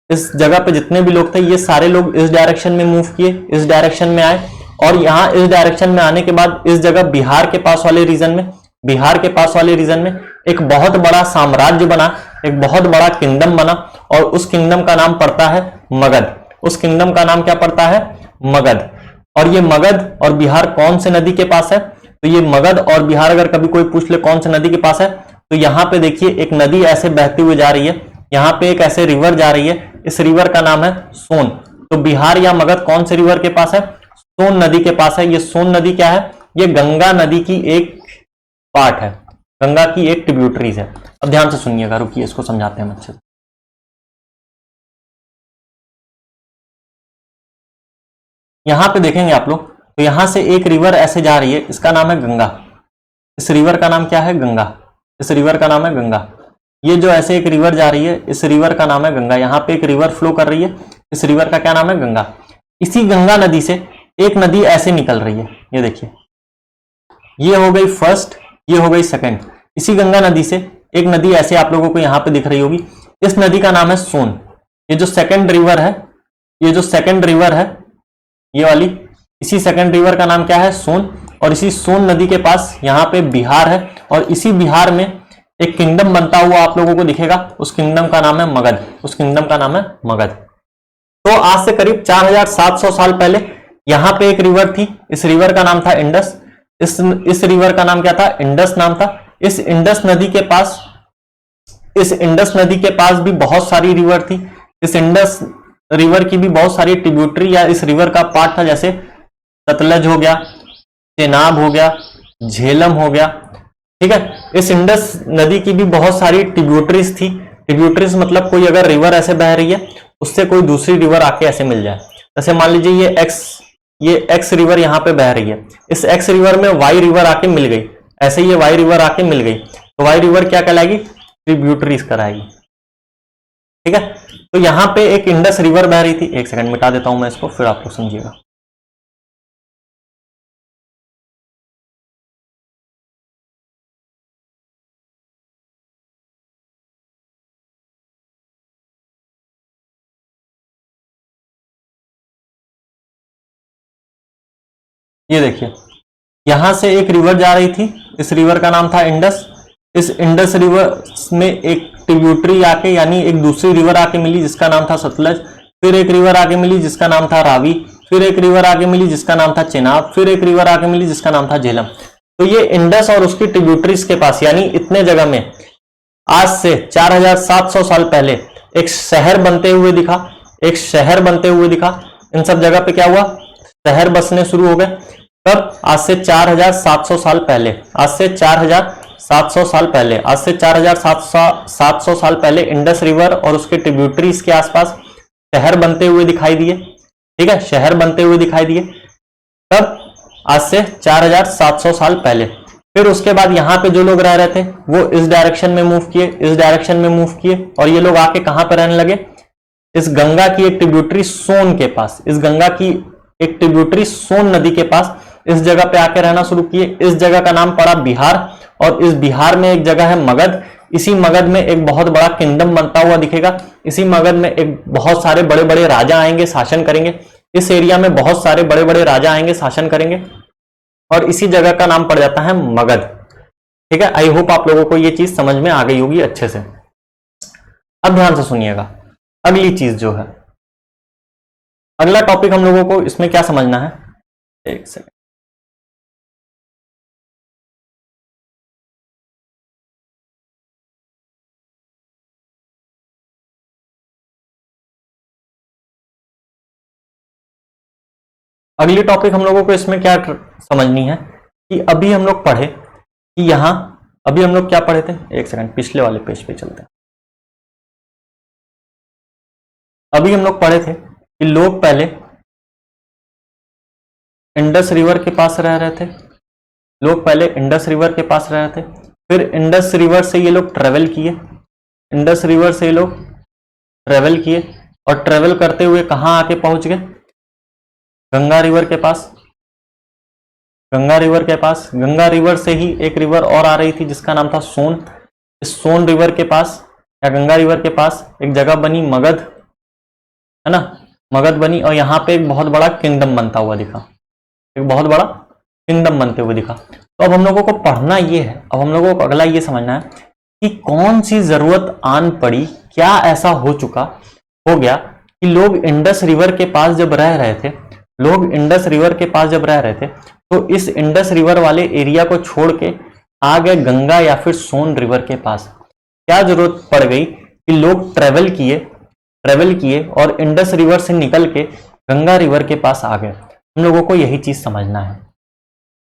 इस जगह पे जितने भी लोग थे, ये सारे लोग इस डायरेक्शन में मूव किए, इस डायरेक्शन में आए, और यहाँ इस डायरेक्शन में आने के बाद इस जगह बिहार के पास वाले रीजन में, बिहार के पास वाले रीजन में एक बहुत बड़ा साम्राज्य बना, एक बहुत बड़ा किंगडम बना, और उस किंगडम का नाम पड़ता है मगध। उस किंगडम का नाम क्या पड़ता है, मगध। और ये मगध और बिहार कौन से नदी के पास है, तो ये मगध और बिहार अगर कभी कोई पूछ ले कौन से नदी के पास है, तो यहाँ पे देखिए एक नदी ऐसे बहती हुई जा रही है, यहाँ पे एक ऐसे रिवर जा रही है, इस रिवर का नाम है सोन। तो बिहार या मगध कौन से रिवर के पास है, सोन नदी के पास है। ये सोन नदी क्या है, ये गंगा नदी की एक पार्ट है, गंगा की एक ट्रिब्यूटरीज है। अब ध्यान से सुनिएगा, रुकिए इसको समझाते हैं अच्छे से। यहां पे देखेंगे आप लोग, तो यहां से एक रिवर ऐसे जा रही है, इसका नाम है गंगा। इस रिवर का नाम क्या है, गंगा। इस रिवर का नाम है गंगा। ये जो ऐसे एक रिवर जा रही है, इस रिवर का नाम है गंगा। यहाँ पे एक रिवर फ्लो कर रही है, इस रिवर का क्या नाम है, गंगा। इसी गंगा नदी से एक नदी ऐसे निकल रही है, ये देखिए, ये हो गई फर्स्ट, ये हो गई सेकंड। इसी गंगा नदी से एक नदी ऐसे आप लोगों को यहाँ पे दिख रही होगी, इस नदी का नाम है सोन। ये जो सेकंड रिवर है, ये जो सेकंड रिवर है ये वाली, इसी सेकंड रिवर का नाम क्या है, सोन। और इसी सोन नदी के पास यहाँ पे बिहार है, और इसी बिहार में एक किंगडम बनता हुआ आप लोगों को दिखेगा, उस किंगडम का नाम है मगध। उस किंगडम का नाम है मगध। तो आज से करीब 4700 साल पहले यहाँ पे एक रिवर थी, इस रिवर का नाम था इंडस। इस रिवर का नाम क्या था, इंडस नाम था। इस इंडस नदी के पास, इस इंडस नदी के पास भी बहुत सारी रिवर थी। इस इंडस रिवर की भी बहुत सारी ट्रिब्यूटरी या इस रिवर का पार्ट था, जैसे सतलज हो गया, चेनाब हो गया, झेलम हो गया, ठीक है। इस इंडस नदी की भी बहुत सारी ट्रिब्यूटरीज थी। ट्रिब्यूटरीज मतलब कोई अगर रिवर ऐसे बह रही है, उससे कोई दूसरी रिवर आके ऐसे मिल जाए। जैसे मान लीजिए ये एक्स रिवर यहाँ पे बह रही है, इस एक्स रिवर में वाई रिवर आके मिल गई, ऐसे ये वाई रिवर आके मिल गई, तो वाई रिवर क्या कहलाएगी, ट्रिब्यूटरीज कराएगी, ठीक है। तो यहाँ पे एक इंडस रिवर बह रही थी, एक सेकंड मिटा देता हूं मैं इसको, फिर आप लोग समझिएगा। ये देखिए, यहां से एक रिवर जा रही थी, इस रिवर का नाम था इंडस। इस इंडस रिवर में एक ट्रिब्यूटरी आके, यानी एक दूसरी रिवर आके मिली जिसका नाम था सतलज। फिर एक रिवर आगे मिली जिसका नाम था रावी। फिर एक रिवर आगे मिली जिसका नाम था चेनाब। फिर एक रिवर आगे मिली जिसका नाम था झेलम। तो ये इंडस और उसकी ट्रिब्यूटरीज के पास, यानी इतने जगह में आज से 4700 साल पहले एक शहर बनते हुए दिखा, एक शहर बनते हुए दिखा। इन सब जगह पे क्या हुआ, शहर बसने शुरू हो गए। तब आज से 4700 साल पहले, आज से 4700 साल पहले, आज से 4700 साल पहले इंडस रिवर और उसके ट्रिब्यूटरीज के आसपास शहर बनते हुए दिखाई दिए, ठीक है, शहर बनते हुए दिखाई दिए। तब आज से 4700 साल पहले। फिर उसके बाद यहाँ पे जो लोग रह रहे थे वो इस डायरेक्शन में मूव किए, इस डायरेक्शन में मूव किए, और ये लोग आके कहां पर रहने लगे, इस गंगा की एक ट्रिब्यूटरी सोन के पास, इस गंगा की एक ट्रिब्यूटरी सोन नदी के पास इस जगह पे आके रहना शुरू किए। इस जगह का नाम पड़ा बिहार, और इस बिहार में एक जगह है मगध। इसी मगध में एक बहुत बड़ा किंगडम बनता हुआ दिखेगा। इसी मगध में एक बहुत सारे बड़े बड़े राजा आएंगे, शासन करेंगे। इस एरिया में बहुत सारे बड़े बड़े राजा आएंगे, शासन करेंगे, और इसी जगह का नाम पड़ जाता है मगध, ठीक है। आई होप आप लोगों को ये चीज समझ में आ गई होगी अच्छे से। अब ध्यान से सुनिएगा, अगली चीज जो है, अगला टॉपिक हम लोगों को इसमें क्या समझना है, एक सेकंड। अगली टॉपिक हम लोगों को इसमें क्या समझनी है कि अभी हम लोग पढ़े कि यहां, अभी हम लोग क्या पढ़े थे, एक सेकंड पिछले वाले पेज पे चलते हैं। अभी हम लोग पढ़े थे कि लोग पहले इंडस रिवर के पास रह रहे थे, लोग पहले इंडस रिवर के पास रह रहे थे। फिर इंडस रिवर से ये लोग ट्रेवल किए, इंडस रिवर से ये लोग ट्रेवल किए, और ट्रेवल करते हुए कहां आके पहुंच गए, गंगा रिवर के पास, गंगा रिवर के पास, गंगा रिवर से ही एक रिवर और आ रही थी जिसका नाम था सोन। इस सोन रिवर के पास या गंगा रिवर के पास एक जगह बनी मगध, है ना, मगध बनी, और यहाँ पे एक बहुत बड़ा किंगडम बनता हुआ दिखा, एक बहुत बड़ा किंगडम बनते हुए दिखा। तो अब हम लोगों को पढ़ना ये है, अब हम लोगों को अगला ये समझना है कि कौन सी जरूरत आन पड़ी, क्या ऐसा हो गया कि लोग इंडस रिवर के पास जब रह रहे थे, लोग इंडस रिवर के पास जब रह रहे थे, तो इस इंडस रिवर वाले एरिया को छोड़ के आ गए गंगा या फिर सोन रिवर के पास। क्या जरूरत पड़ गई कि लोग ट्रेवल किए और इंडस रिवर से निकल के गंगा रिवर के पास आ गए। हम लोगों को यही चीज समझना है।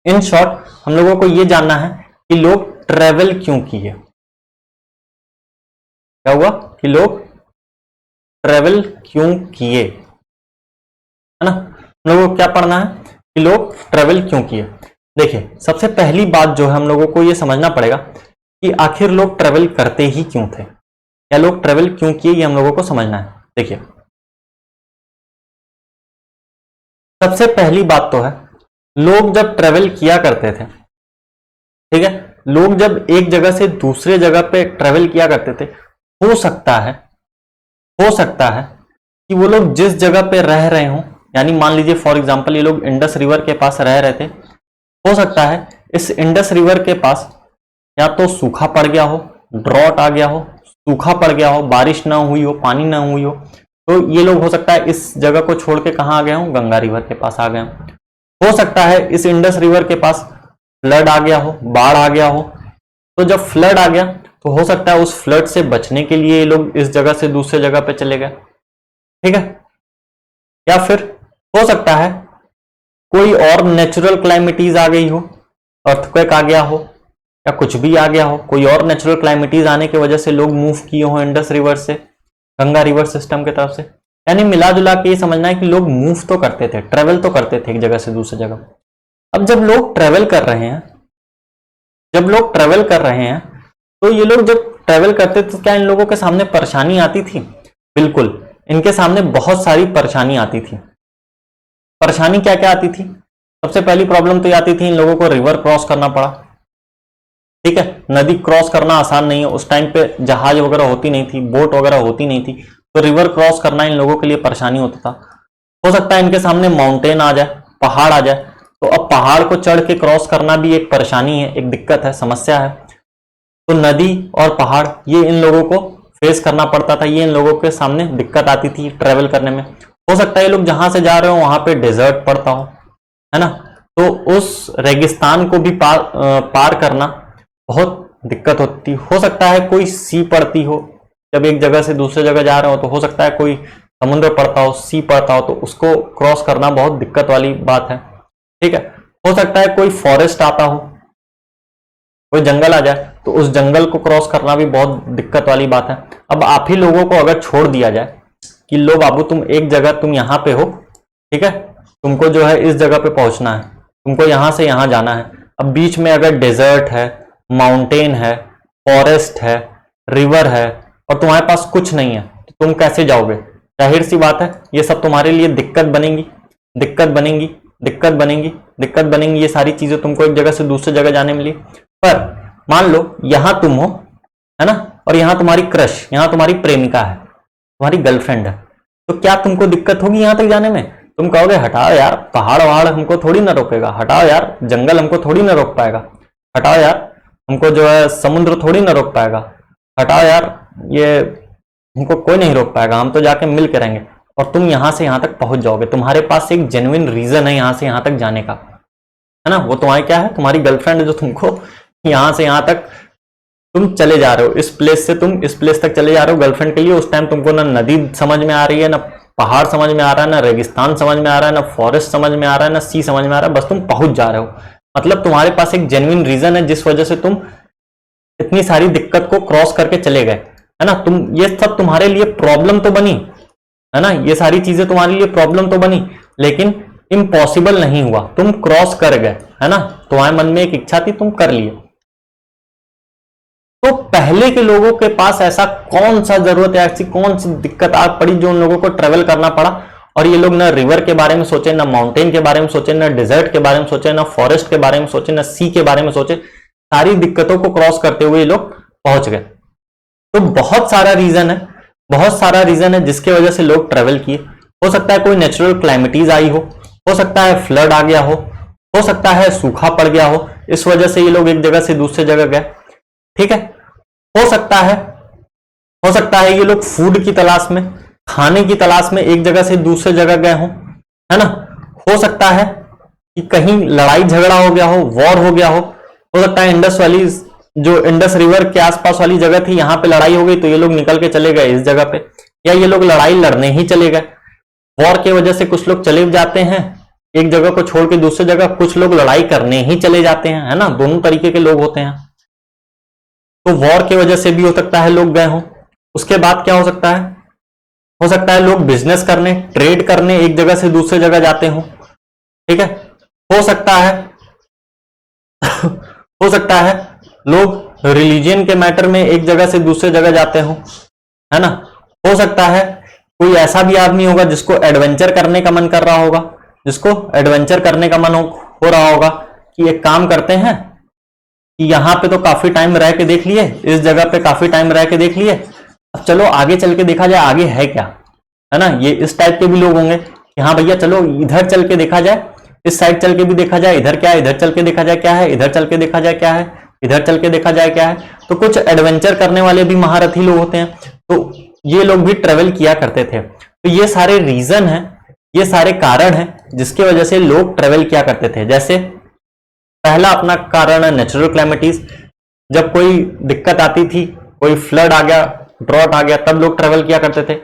इन शॉर्ट हम लोगों को यह जानना है कि लोग ट्रेवल क्यों किए। क्या हुआ कि लोग ट्रेवल क्यों किए, है ना। हम लोगों को क्या पढ़ना है कि लोग ट्रेवल क्यों किए। देखिए, सबसे पहली बात जो है हम लोगों को यह समझना पड़ेगा कि आखिर लोग ट्रेवल करते ही क्यों थे, या लोग ट्रेवल क्यों किए, ये हम लोगों को समझना है। देखिए, सबसे पहली बात तो है, लोग जब ट्रेवल किया करते थे, ठीक है, लोग जब एक जगह से दूसरे जगह पे ट्रेवल किया करते थे, हो सकता है कि वो लोग जिस जगह पे रह रहे हों, यानी मान लीजिए फॉर एग्जांपल ये लोग इंडस रिवर के पास रह रहे थे, हो सकता है इस इंडस रिवर के पास या तो सूखा पड़ गया हो, ड्रॉट आ गया हो, सूखा पड़ गया हो, बारिश ना हुई हो, पानी ना हुई हो, तो ये लोग हो सकता है इस जगह को छोड़ के कहाँ आ गए हों, गंगा रिवर के पास आ गए हों। हो सकता है इस इंडस रिवर के पास फ्लड आ गया हो, बाढ़ आ गया हो, तो जब फ्लड आ गया तो हो सकता है उस फ्लड से बचने के लिए ये लोग इस जगह से दूसरे जगह पे चले गए, ठीक है। या फिर हो सकता है कोई और नेचुरल क्लाइमेटीज आ गई हो, अर्थक्वेक आ गया हो, या कुछ भी आ गया हो, कोई और नेचुरल क्लाइमेटीज आने की वजह से लोग मूव किए हो इंडस रिवर से गंगा रिवर सिस्टम की तरफ से। यानी मिला जुला के ये समझना है कि लोग मूव तो करते थे, ट्रेवल तो करते थे एक जगह से दूसरी जगह। अब जब लोग ट्रेवल कर रहे हैं, तो ये लोग जब ट्रेवल करते थे, क्या इन लोगों के सामने परेशानी आती थी? बिल्कुल, इनके सामने बहुत सारी परेशानी आती थी। परेशानी क्या क्या आती थी? सबसे पहली प्रॉब्लम तो ये आती थी, इन लोगों को रिवर क्रॉस करना पड़ा, ठीक है। नदी क्रॉस करना आसान नहीं है, उस टाइम पे जहाज वगैरह होती नहीं थी, बोट वगैरह होती नहीं थी, तो रिवर क्रॉस करना इन लोगों के लिए परेशानी होता था। हो सकता है इनके सामने माउंटेन आ जाए, पहाड़ आ जाए, तो अब पहाड़ को चढ़ के क्रॉस करना भी एक परेशानी है, एक दिक्कत है, समस्या है। तो नदी और पहाड़ ये इन लोगों को फेस करना पड़ता था, ये इन लोगों के सामने दिक्कत आती थी ट्रेवल करने में। हो सकता है ये लोग जहां से जा रहे हो वहां पे डेजर्ट पड़ता हो, है ना, तो उस रेगिस्तान को भी पार करना बहुत दिक्कत होती। हो सकता है कोई सी पड़ती हो, जब एक जगह से दूसरे जगह जा रहे हो, तो हो सकता है कोई समुद्र पड़ता हो, सी पड़ता हो, तो उसको क्रॉस करना बहुत दिक्कत वाली बात है, ठीक है। हो सकता है कोई फॉरेस्ट आता हो, कोई जंगल आ जाए, तो उस जंगल को क्रॉस करना भी बहुत दिक्कत वाली बात है। अब आप ही लोगों को अगर छोड़ दिया जाए कि लो बाबू तुम एक जगह, तुम यहां पे हो, ठीक है, तुमको जो है इस जगह पे पहुंचना है, तुमको यहां से यहां जाना है। अब बीच में अगर डेजर्ट है, माउंटेन है, फॉरेस्ट है, रिवर है, और तुम्हारे पास कुछ नहीं है, तो तुम कैसे जाओगे? जाहिर सी बात है ये सब तुम्हारे लिए दिक्कत बनेंगी, दिक्कत बनेंगी, दिक्कत बनेंगी, दिक्कत बनेंगी। ये सारी चीजें तुमको एक जगह से दूसरी जगह जाने में लिए। पर मान लो यहां तुम हो, है ना, और यहां तुम्हारी क्रश, यहां तुम्हारी प्रेमिका है, तुम्हारी गर्लफ्रेंड है, तो क्या तुमको दिक्कत होगी यहां तक जाने में? तुम कहोगे हटाओ यार, पहाड़ वहाड़ हमको थोड़ी ना रोकेगा, हटाओ यार, जंगल हमको थोड़ी ना रोक पाएगा, हटाओ यार, हमको जो है समुद्र थोड़ी ना रोक पाएगा, हटाओ यार, ये हमको कोई नहीं रोक पाएगा, हम तो जाके मिल के रहेंगे। और तुम यहां से यहां तक पहुंच जाओगे, तुम्हारे पास एक जेन्युइन रीजन है यहां से यहां तक जाने का, है ना। वो तुम्हारी क्या है? तुम्हारी गर्लफ्रेंड है, जो तुमको यहां से यहां तक तुम चले जा रहे हो, इस प्लेस से तुम इस प्लेस तक चले जा रहे हो गर्लफ्रेंड के लिए। उस टाइम तुमको ना नदी समझ में आ रही है, ना पहाड़ समझ में आ रहा है, ना रेगिस्तान समझ में आ रहा है, ना फॉरेस्ट समझ में आ रहा है, ना सी समझ में आ रहा है, बस तुम पहुंच जा रहे हो। मतलब तुम्हारे पास एक जेन्युइन रीजन है जिस वजह से तुम इतनी सारी दिक्कत को क्रॉस करके चले गए, है ना। तुम ये सब तुम्हारे लिए प्रॉब्लम तो बनी, है ना, ये सारी चीजें तुम्हारे लिए प्रॉब्लम तो बनी, लेकिन इम्पॉसिबल नहीं हुआ, तुम क्रॉस कर गए, है ना। तुम्हारे मन में एक इच्छा थी, तुम कर लिए। तो पहले के लोगों के पास ऐसा कौन सा जरूरत है, ऐसी कौन सी दिक्कत आ पड़ी जो उन लोगों को ट्रेवल करना पड़ा, और ये लोग ना रिवर के बारे में सोचे, ना माउंटेन के बारे में सोचे, ना डिजर्ट के बारे में सोचे, ना फॉरेस्ट के बारे में सोचे, ना सी के बारे में सोचे। सारी दिक्कतों को क्रॉस करते हुए ये लोग पहुंच गए। तो बहुत सारा रीजन है जिसके वजह से लोग ट्रेवल किए। हो सकता है कोई नेचुरल क्लाइमेटीज आई हो सकता है फ्लड आ गया हो सकता है सूखा पड़ गया हो, इस वजह से ये लोग एक जगह से दूसरे जगह गए। ठीक है, हो सकता है ये लोग फूड की तलाश में, खाने की तलाश में एक जगह से दूसरे जगह गए हों, है ना। हो सकता है कि कहीं लड़ाई झगड़ा हो गया हो, वॉर हो गया हो सकता है इंडस रिवर के आसपास वाली जगह थी, यहां पे लड़ाई हो गई तो ये लोग निकल के चले गए इस जगह पे, या ये लोग लड़ाई लड़ने ही चले गए। वॉर की वजह से कुछ लोग चले जाते हैं एक जगह को छोड़ के दूसरी जगह, कुछ लोग लड़ाई करने ही चले जाते हैं, है ना। दोनों तरीके के लोग होते हैं। तो वॉर की वजह से भी हो सकता है लोग गए हों। उसके बाद क्या हो सकता है लोग बिजनेस करने, ट्रेड करने एक जगह से दूसरी जगह जाते हों। ठीक है, हो सकता है लोग रिलीजियन के मैटर में एक जगह से दूसरे जगह जाते हो, है ना। हो सकता है कोई ऐसा भी आदमी होगा जिसको एडवेंचर करने का मन कर रहा होगा, हो रहा होगा कि एक काम करते हैं कि यहां पे तो काफी टाइम रह के देख लिए, इस जगह पे काफी टाइम रह के देख लिए, अब चलो आगे चल के देखा जाए आगे है क्या, है ना। ये इस टाइप के भी लोग होंगे कि हाँ भैया चलो इधर चल के देखा जाए, इस साइड चल के भी देखा जाए, इधर क्या है, इधर चल के देखा जाए क्या है, इधर चल के देखा जाए क्या है, इधर चल के देखा जाए क्या है। तो कुछ एडवेंचर करने वाले भी महारथी लोग होते हैं, तो ये लोग भी ट्रेवल किया करते थे। तो ये सारे रीजन हैं, ये सारे कारण हैं जिसकी वजह से लोग ट्रेवल किया करते थे। जैसे पहला अपना कारण है नेचुरल क्लाइमेटीज, जब कोई दिक्कत आती थी, कोई फ्लड आ गया, ड्रॉट आ गया, तब लोग ट्रेवल किया करते थे।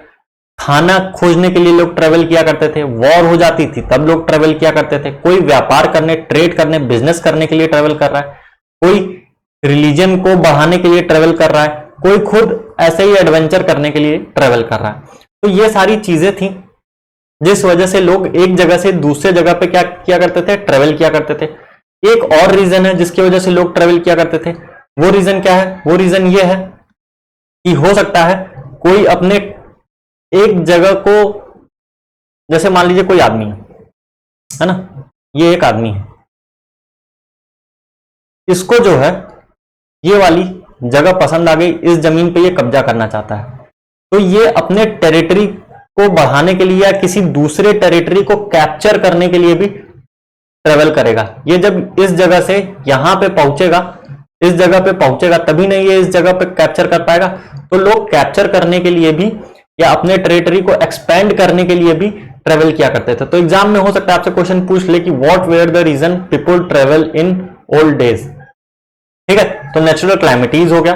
खाना खोजने के लिए लोग ट्रेवल किया करते थे, वॉर हो जाती थी तब लोग ट्रेवल किया करते थे, कोई व्यापार करने, ट्रेड करने, बिजनेस करने के लिए ट्रेवल कर रहा है, कोई रिलीजन को बढ़ाने के लिए ट्रेवल कर रहा है, कोई खुद ऐसे ही एडवेंचर करने के लिए ट्रेवल कर रहा है। तो ये सारी चीजें थी जिस वजह से लोग एक जगह से दूसरे जगह पे क्या किया करते थे, ट्रेवल किया करते थे। एक और रीजन है जिसकी वजह से लोग ट्रेवल किया करते थे, वो रीजन क्या है, वो रीजन ये है कि हो सकता है कोई अपने एक जगह को, जैसे मान लीजिए कोई आदमी है ना, ये एक आदमी है, इसको जो है ये वाली जगह पसंद आ गई, इस जमीन पे ये कब्जा करना चाहता है, तो ये अपने टेरिटरी को बढ़ाने के लिए या किसी दूसरे टेरिटरी को कैप्चर करने के लिए भी ट्रेवल करेगा। ये जब इस जगह से यहां पे पहुंचेगा, इस जगह पे पहुंचेगा, तभी नहीं ये इस जगह पे कैप्चर कर पाएगा। तो लोग कैप्चर करने के लिए भी या अपने टेरिटरी को एक्सपेंड करने के लिए भी ट्रेवल किया करते थे। तो एग्जाम में हो सकता है आपसे क्वेश्चन पूछ ले कि what were the reason people travel in old days. ठीक है, तो नेचुरल क्लाइमेटीज हो गया,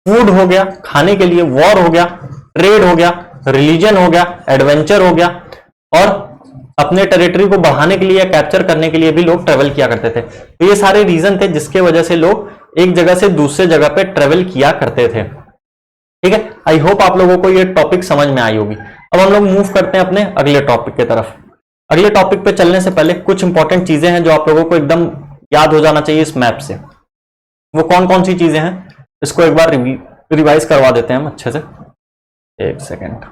फूड हो गया खाने के लिए, वॉर हो गया, ट्रेड हो गया, रिलीजन हो गया, एडवेंचर हो गया, और अपने टेरिटरी को बढ़ाने के लिए, कैप्चर करने के लिए भी लोग ट्रेवल किया करते थे। तो ये सारे रीजन थे जिसके वजह से लोग एक जगह से दूसरे जगह पे ट्रेवल किया करते थे। ठीक है, आई होप आप लोगों को ये टॉपिक समझ में आई होगी। अब हम लोग मूव करते हैं अपने अगले टॉपिक की तरफ। अगले टॉपिक पे चलने से पहले कुछ इंपॉर्टेंट चीजें हैं जो आप लोगों को एकदम याद हो जाना चाहिए इस मैप से। वो कौन कौन सी चीजें हैं, इसको एक बार रिवाइज करवा देते हैं हम अच्छे से। एक सेकेंड।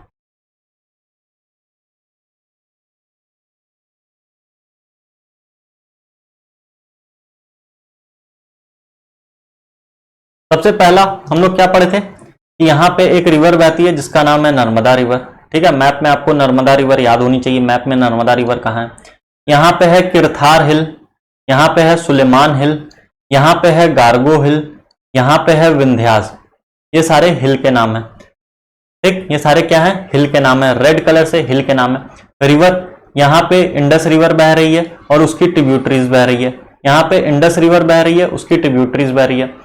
सबसे पहला हम लोग क्या पढ़े थे कि यहाँ पे एक रिवर बहती है जिसका नाम है नर्मदा रिवर। ठीक है, मैप में आपको नर्मदा रिवर याद होनी चाहिए। मैप में नर्मदा रिवर कहाँ है, यहाँ पे है किरथार हिल, यहाँ पे है सुलेमान हिल, यहाँ पे है गार्गो हिल, यहाँ पे है विंध्यास। ये सारे हिल के नाम है। ठीक, ये सारे क्या है, हिल के नाम है, रेड कलर से हिल के नाम है। रिवर, यहाँ पे इंडस रिवर बह रही है और उसकी ट्रिब्यूटरीज बह रही है। यहाँ पे इंडस रिवर बह रही है, उसकी ट्रिब्यूटरीज बह रही है।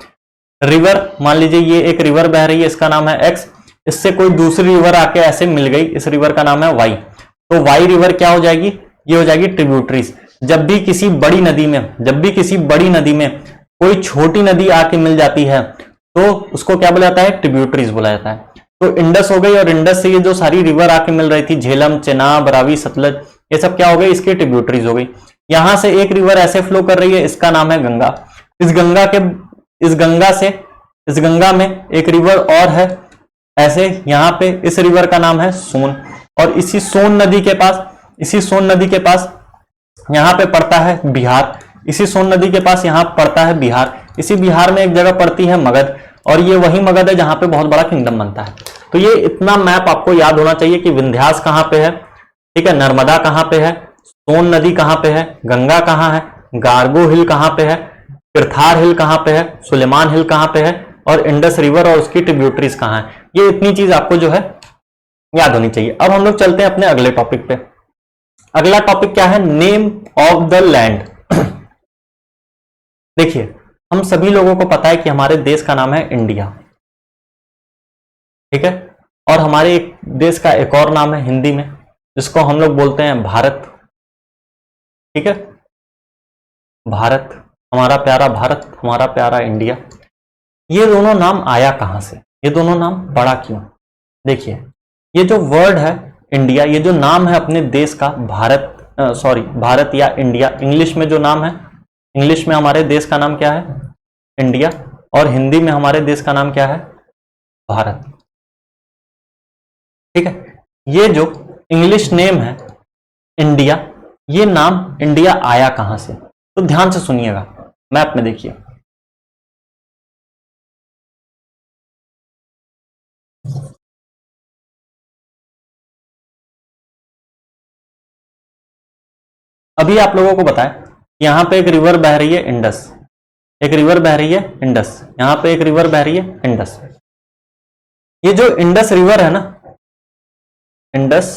रिवर, मान लीजिए ये एक रिवर बह रही है, इसका नाम है एक्स, इससे कोई दूसरी रिवर आके ऐसे मिल गई, इस रिवर का नाम है वाई, तो वाई रिवर क्या हो जाएगी, ये हो जाएगी ट्रिब्यूटरीज। जब भी किसी बड़ी नदी में कोई छोटी नदी आके मिल जाती है तो उसको क्या बोला जाता है, ट्रिब्यूटरीज बोला जाता है। तो इंडस हो गई, और इंडस से ये जो सारी रिवर आके मिल रही थी, झेलम, चेनाब, रावी, सतलज, ये सब क्या हो गई, इसकी ट्रिब्यूटरीज हो गई। यहां से एक रिवर ऐसे फ्लो कर रही है, इसका नाम है गंगा। इस गंगा में एक रिवर और है ऐसे, यहां पे इस रिवर का नाम है सोन, और इसी सोन नदी के पास इसी सोन नदी के पास यहां पे पड़ता है बिहार, इसी सोन नदी के पास यहां पड़ता है बिहार, इसी बिहार में एक जगह पड़ती है मगध, और ये वही मगध है जहां पे बहुत बड़ा किंगडम बनता है। तो ये इतना मैप आपको याद होना चाहिए कि विंध्यास कहां पे है, ठीक है, नर्मदा कहां पे है, सोन नदी कहां पे है, गंगा कहां है, गार्गो हिल कहां पे है, पिरथार हिल कहां पे है, सुलेमान हिल कहां पे है, और इंडस रिवर और उसकी ट्रिब्यूटरीज कहां है। ये इतनी चीज आपको जो है याद होनी चाहिए। अब हम लोग चलते हैं अपने अगले टॉपिक पे। अगला टॉपिक क्या है, नेम ऑफ द लैंड। देखिए, हम सभी लोगों को पता है कि हमारे देश का नाम है इंडिया, ठीक है, और हमारे एक देश का एक और नाम है हिंदी में, जिसको हम लोग बोलते हैं भारत, ठीक है, भारत, हमारा प्यारा भारत, हमारा प्यारा इंडिया। ये दोनों नाम आया कहां से, ये दोनों नाम पड़ा क्यों? देखिए, ये जो वर्ड है इंडिया, ये जो नाम है अपने देश का, भारत, भारत या इंडिया, इंग्लिश में जो नाम है, इंग्लिश में हमारे देश का नाम क्या है, इंडिया, और हिंदी में हमारे देश का नाम क्या है, भारत, ठीक है। ये जो इंग्लिश नेम है इंडिया, ये नाम इंडिया आया कहां से? तो ध्यान से सुनिएगा, मैप में देखिए। अभी आप लोगों को बताएं, यहां पे एक रिवर बह रही है इंडस, एक रिवर बह रही है इंडस, यहां पे एक रिवर बह रही है इंडस। ये जो इंडस रिवर है ना, इंडस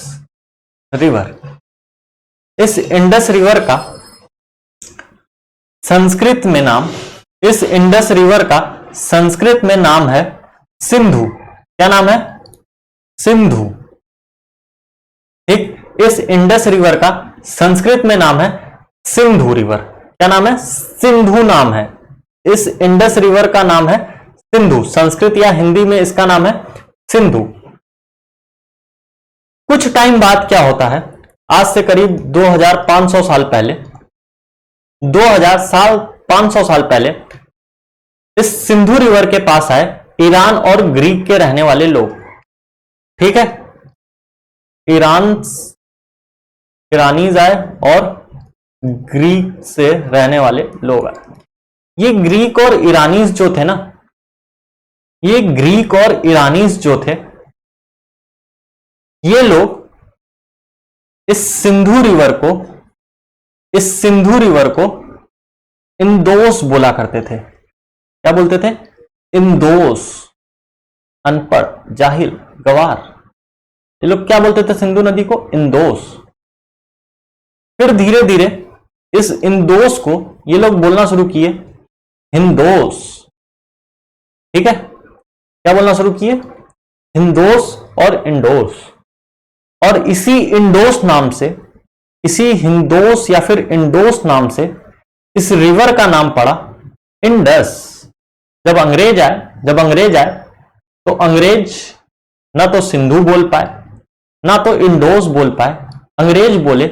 रिवर, इस इंडस रिवर का संस्कृत में नाम, इस इंडस रिवर का संस्कृत में नाम है सिंधु। क्या नाम है? सिंधु, ठीक। इस इंडस रिवर का संस्कृत में नाम है सिंधु रिवर। क्या नाम है? सिंधु नाम है। इस इंडस रिवर का नाम है सिंधु, संस्कृत या हिंदी में इसका नाम है सिंधु। कुछ टाइम बाद क्या होता है, आज से करीब 2500 साल पहले, 500 साल पहले इस सिंधु रिवर के पास आए ईरान और ग्रीक के रहने वाले लोग, ठीक है। ईरानीज आए और ग्रीक से रहने वाले लोग आए। ये ग्रीक और ईरानीज जो थे ना, ये ग्रीक और ईरानीज जो थे, ये लोग इस सिंधु रिवर को इंदोस बोला करते थे। क्या बोलते थे? इंदोस। अनपढ़, जाहिल, गवार, ये लोग क्या बोलते थे सिंधु नदी को? इंदोस। फिर धीरे धीरे इस इंदोस को ये लोग बोलना शुरू किए हिंदोस, ठीक है। क्या बोलना शुरू किए? हिंदोस और इंडोस। और इसी इंडोस नाम से, इसी हिंदोस या फिर इंडोस नाम से इस रिवर का नाम पड़ा इंडस। जब अंग्रेज आए तो अंग्रेज ना तो सिंधु बोल पाए ना तो इंडोस बोल पाए, अंग्रेज बोले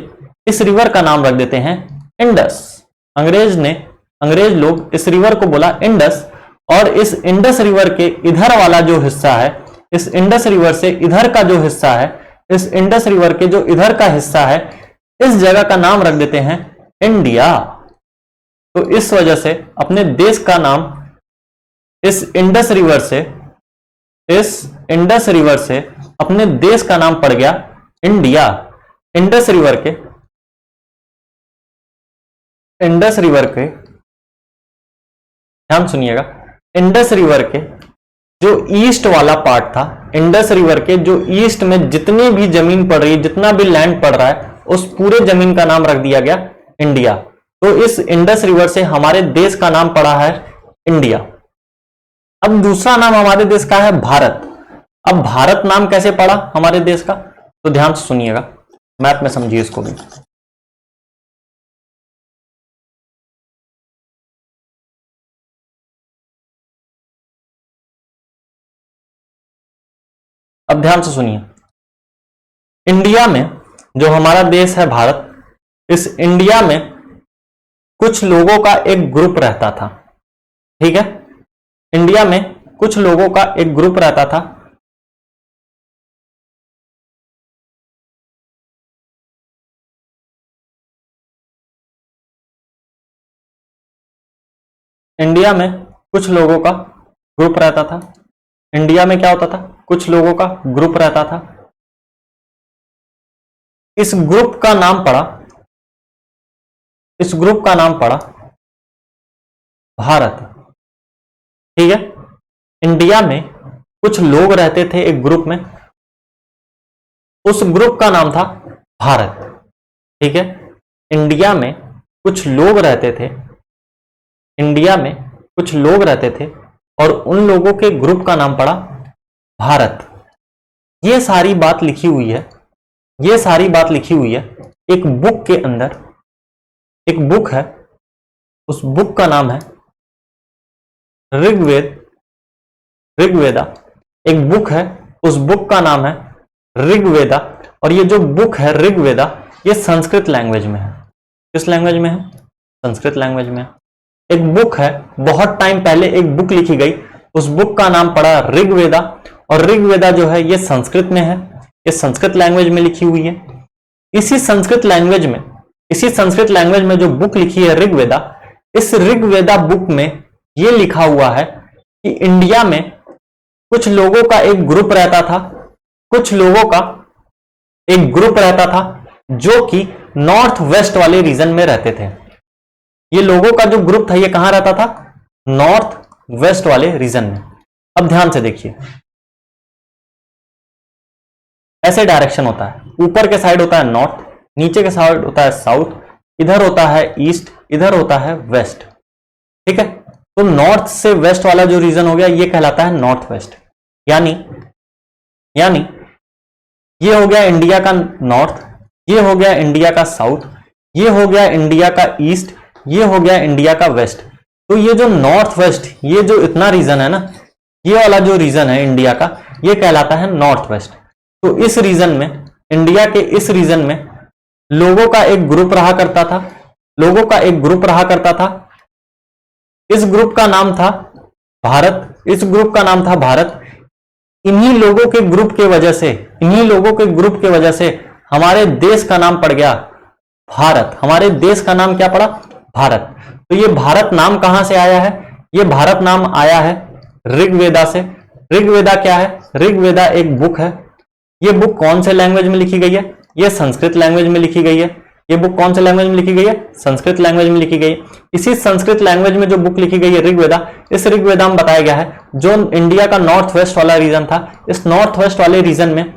इस रिवर का नाम रख देते हैं इंडस। अंग्रेज लोग इस रिवर को बोला इंडस, और इस इंडस रिवर के इधर वाला जो हिस्सा है, इस इंडस रिवर से इधर का जो हिस्सा है, इस इंडस रिवर के जो इधर का हिस्सा है, इस जगह का नाम रख देते हैं इंडिया। तो इस वजह से अपने देश का नाम इस इंडस रिवर से अपने देश का नाम पड़ गया इंडिया। इंडस रिवर के ध्यान सुनिएगा, इंडस रिवर के जो ईस्ट वाला पार्ट था, इंडस रिवर के जो ईस्ट में जितनी भी जमीन पड़ रही है, जितना भी लैंड पड़ रहा है, उस पूरे जमीन का नाम रख दिया गया इंडिया। तो इस इंडस रिवर से हमारे देश का नाम पड़ा है इंडिया। अब दूसरा नाम हमारे देश का है भारत। अब भारत नाम कैसे पड़ा हमारे देश का? तो ध्यान से सुनिएगा, मैप में समझिए इसको भी। अब ध्यान से सुनिए, इंडिया में जो हमारा देश है भारत, इस इंडिया में कुछ लोगों का एक ग्रुप रहता था, ठीक है। इंडिया में कुछ लोगों का एक ग्रुप रहता था, इंडिया में कुछ लोगों का ग्रुप रहता था। इंडिया में क्या होता था? कुछ लोगों का ग्रुप रहता था। इस ग्रुप का नाम पड़ा भारत। ठीक है, इंडिया में कुछ लोग रहते थे एक ग्रुप में, उस ग्रुप का नाम था भारत। ठीक है, इंडिया में कुछ लोग रहते थे, इंडिया में कुछ लोग रहते थे और उन लोगों के ग्रुप का नाम पड़ा भारत। ये सारी बात लिखी हुई है, ये सारी बात लिखी हुई है एक बुक के अंदर। एक बुक है, उस बुक का नाम है ऋग्वेदा। एक बुक है, उस बुक का नाम है ऋग्वेदा। और ये जो बुक है ऋग्वेदा, ये संस्कृत लैंग्वेज में है। किस लैंग्वेज में है? संस्कृत लैंग्वेज में है। एक बुक है, बहुत टाइम पहले एक बुक लिखी गई, उस बुक का नाम पड़ा ऋग्वेदा। और ऋग्वेदा जो है ये संस्कृत में है, ये संस्कृत लैंग्वेज में लिखी हुई है। इसी संस्कृत लैंग्वेज में जो बुक लिखी है ऋग्वेदा, इस ऋग्वेदा बुक में ये लिखा हुआ है कि इंडिया में कुछ लोगों का एक ग्रुप रहता था, कुछ लोगों का एक ग्रुप रहता था जो कि नॉर्थ वेस्ट वाले रीजन में रहते थे। ये लोगों का जो ग्रुप था ये कहां रहता था? नॉर्थ वेस्ट वाले रीजन में। अब ध्यान से देखिए, ऐसे डायरेक्शन होता है, ऊपर के साइड होता है नॉर्थ, नीचे के साइड होता है साउथ, इधर होता है ईस्ट, इधर होता है वेस्ट। ठीक है, तो नॉर्थ से वेस्ट वाला जो रीजन हो गया ये कहलाता है नॉर्थ वेस्ट। यानी ये हो गया इंडिया का नॉर्थ, ये हो गया इंडिया का साउथ, ये हो गया इंडिया का ईस्ट, ये हो गया इंडिया का वेस्ट। तो ये जो नॉर्थ वेस्ट, ये जो इतना रीजन है ना, ये वाला जो रीजन है इंडिया का, ये कहलाता है नॉर्थ वेस्ट। तो इस रीजन में, इंडिया के इस रीजन में लोगों का एक ग्रुप रहा करता था, लोगों का एक ग्रुप रहा करता था। इस ग्रुप का नाम था भारत, इस ग्रुप का नाम था भारत। इन्हीं लोगों के ग्रुप के वजह से, इन्हीं लोगों के ग्रुप के वजह से हमारे देश का नाम पड़ गया भारत। हमारे देश का नाम क्या पड़ा? भारत। तो ये भारत नाम कहां से आया है? ये भारत नाम आया है ऋग्वेदा से। ऋग्वेदा क्या है? ऋग्वेदा एक बुक है। ये बुक कौन से लैंग्वेज में लिखी गई है? ये संस्कृत लैंग्वेज में लिखी गई है। ये बुक कौन से लैंग्वेज में लिखी गई है? संस्कृत लैंग्वेज में लिखी गई है। इसी संस्कृत लैंग्वेज में जो बुक लिखी गई है ऋग्वेदा, इस ऋग्वेदा में बताया गया है जो इंडिया का नॉर्थ वेस्ट वाला रीजन था, इस नॉर्थ वेस्ट वाले रीजन में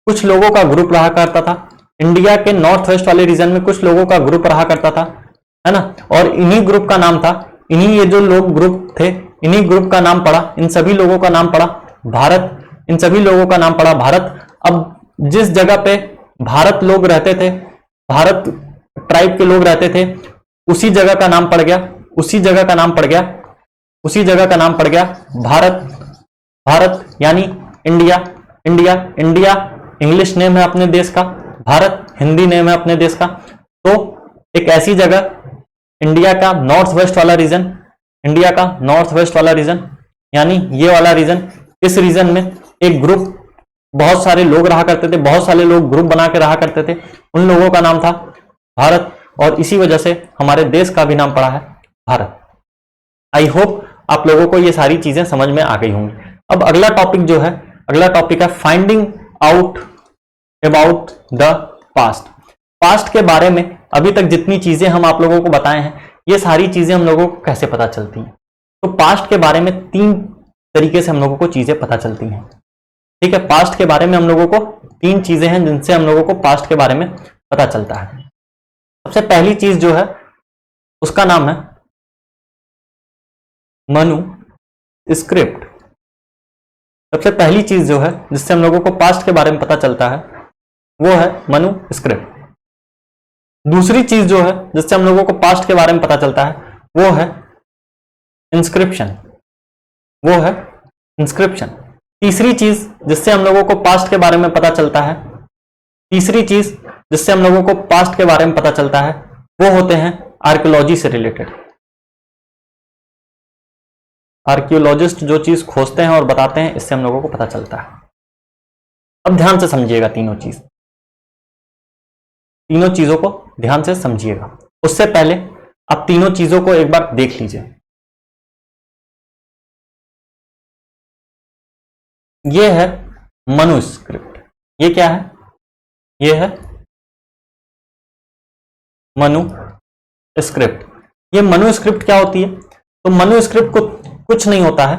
कुछ लोगों का ग्रुप रहा करता था। इंडिया के नॉर्थ वेस्ट वाले रीजन में कुछ लोगों का ग्रुप रहा करता था, है ना। और इन्हीं ग्रुप का नाम था, इन्हीं ये जो लोग ग्रुप थे, इन्हीं ग्रुप का नाम पड़ा, इन सभी लोगों का नाम पड़ा भारत। इन सभी लोगों का नाम पड़ा भारत। अब जिस जगह पे भारत लोग रहते थे, भारत ट्राइब के लोग रहते थे, उसी जगह का नाम पड़ गया, उसी जगह का नाम पड़ गया, उसी जगह का नाम पड़ गया भारत। भारत यानी India. India, India English name है अपने देश का, भारत हिंदी नेम है अपने देश का। तो एक ऐसी जगह, इंडिया का नॉर्थ वेस्ट वाला रीजन, इंडिया का नॉर्थ वेस्ट वाला रीजन यानी ये वाला रीजन, इस रीजन में एक ग्रुप, बहुत सारे लोग रहा करते थे, बहुत सारे लोग ग्रुप बना के रहा करते थे, उन लोगों का नाम था भारत। और इसी वजह से हमारे देश का भी नाम पड़ा है भारत। आई होप आप लोगों को ये सारी चीजें समझ में आ गई होंगी। अब अगला टॉपिक जो है, अगला टॉपिक है finding out about the past. Past के बारे में अभी तक जितनी चीजें हम आप लोगों को बताए हैं, ये सारी चीजें हम लोगों को कैसे पता चलती हैं? तो पास्ट के बारे में 3 तरीके से हम लोगों को चीजें पता चलती हैं। ठीक है, पास्ट के बारे में हम लोगों को 3 चीजें हैं जिनसे हम लोगों को पास्ट के बारे में पता चलता है। सबसे पहली चीज जो है उसका नाम है मनु स्क्रिप्ट। सबसे पहली चीज जो है जिससे हम लोगों को पास्ट के बारे में पता चलता है वो है मनु स्क्रिप्ट। दूसरी चीज जो है जिससे हम लोगों को पास्ट के बारे में पता चलता है वो है इंस्क्रिप्शन, वो है इंस्क्रिप्शन। तीसरी चीज जिससे हम लोगों को पास्ट के बारे में पता चलता है, तीसरी चीज जिससे हम लोगों को पास्ट के बारे में पता चलता है वो होते हैं आर्कियोलॉजी से रिलेटेड। आर्कियोलॉजिस्ट जो चीज खोजते हैं और बताते हैं, इससे हम लोगों को पता चलता है। अब ध्यान से समझिएगा तीनों चीज, तीनों चीजों को ध्यान से समझिएगा। उससे पहले आप तीनों चीजों को एक बार देख लीजिए। ये है मनुस्क्रिप्ट। ये क्या है? ये है मनुस्क्रिप्ट। ये मनुस्क्रिप्ट क्या होती है? तो मनुस्क्रिप्ट को कुछ नहीं होता है।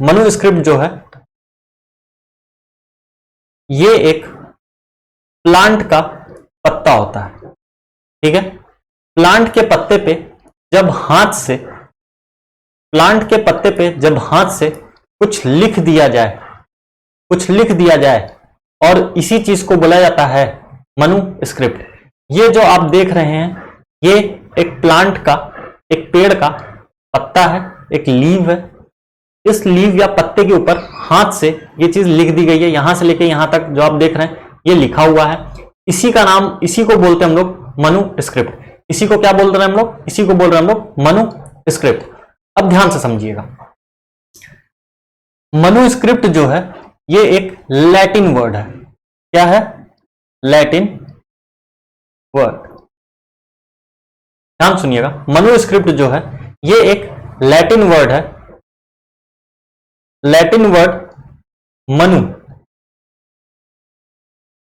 मनुस्क्रिप्ट जो है ये एक प्लांट का पत्ता होता है, ठीक है। प्लांट के पत्ते पे जब हाथ से प्लांट के पत्ते पे जब हाथ से कुछ लिख दिया जाए, कुछ लिख दिया जाए और इसी चीज को बोला जाता है मनुस्क्रिप्ट। ये जो आप देख रहे हैं ये एक प्लांट का, एक पेड़ का पत्ता है, एक लीव है। इस लीव या पत्ते के ऊपर हाथ से ये चीज लिख दी गई है। यहां से लेके यहां तक जो आप देख रहे हैं ये लिखा हुआ है। इसी का नाम, इसी को बोलते हैं हम लोग मनुस्क्रिप्ट। इसी को क्या बोल रहे हैं हम लोग? इसी को बोल रहे हैं हम लोग मनुस्क्रिप्ट। अब ध्यान से समझिएगा, मनुस्क्रिप्ट जो है ये एक लैटिन वर्ड है। क्या है? Latin word. ध्यान सुनिएगा, मनुस्क्रिप्ट जो है ये एक लैटिन वर्ड है। Latin word Manu.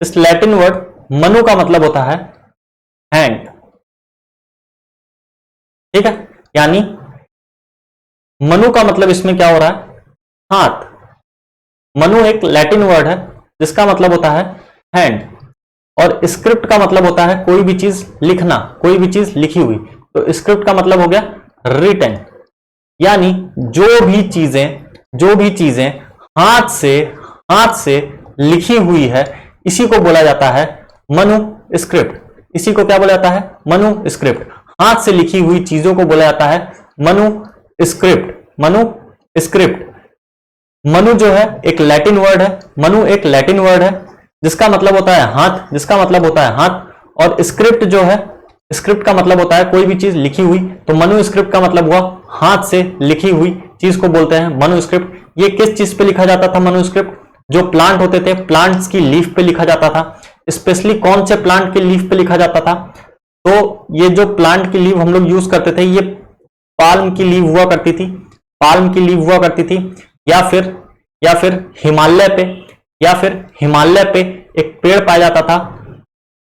इस लैटिन वर्ड मनु का मतलब होता है हैंड, ठीक है। यानी मनु का मतलब इसमें क्या हो रहा है? हाथ। मनु एक लैटिन वर्ड है जिसका मतलब होता है हैंड, और स्क्रिप्ट का मतलब होता है कोई भी चीज लिखना, कोई भी चीज लिखी हुई। तो स्क्रिप्ट का मतलब हो गया रिटन। यानी जो भी चीजें हाथ से लिखी हुई है इसी को बोला जाता है मनुस्क्रिप्ट। इसी को क्या बोला जाता है? मनुस्क्रिप्ट। हाथ से लिखी हुई चीजों को बोला जाता है मनुस्क्रिप्ट। मनुस्क्रिप्ट। मनु जो है एक लैटिन वर्ड है। मनु एक लैटिन वर्ड है जिसका मतलब होता है हाथ, जिसका मतलब होता है हाथ। और स्क्रिप्ट जो है, स्क्रिप्ट का मतलब होता है कोई भी चीज लिखी हुई। तो मनुस्क्रिप्ट का मतलब हुआ हाथ से लिखी हुई चीज को बोलते हैं मनुस्क्रिप्ट। ये किस चीज पे लिखा जाता था मनुस्क्रिप्ट? जो प्लांट होते थे, प्लांट्स की लीफ पे लिखा जाता था। स्पेशली कौन से प्लांट के लीफ पे लिखा जाता था? तो ये जो प्लांट की लीफ हम लोग यूज करते थे, ये पाल्म की लीफ हुआ करती थी, पाल्म की लीफ हुआ करती थी। या फिर हिमालय पे एक पेड़ पाया जाता था,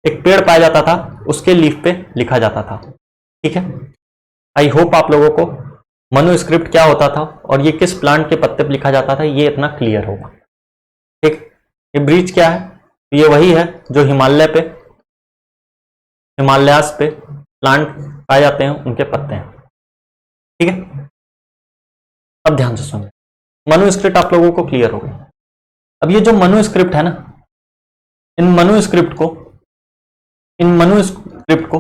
एक पेड़ पाया जाता था, उसके लीफ पे लिखा जाता था, ठीक है। आई होप आप लोगों को मनुस्क्रिप्ट क्या होता था और ये किस प्लांट के पत्ते पे लिखा जाता था ये इतना क्लियर होगा, ठीक। ये ब्रीच क्या है? ये वही है जो हिमालयास पे प्लांट पाए जाते हैं, उनके पत्ते हैं, ठीक है। अब ध्यान से सुनिए, मनुस्क्रिप्ट आप लोगों को क्लियर हो गया। अब ये जो मनुस्क्रिप्ट है ना, इन मनुस्क्रिप्ट को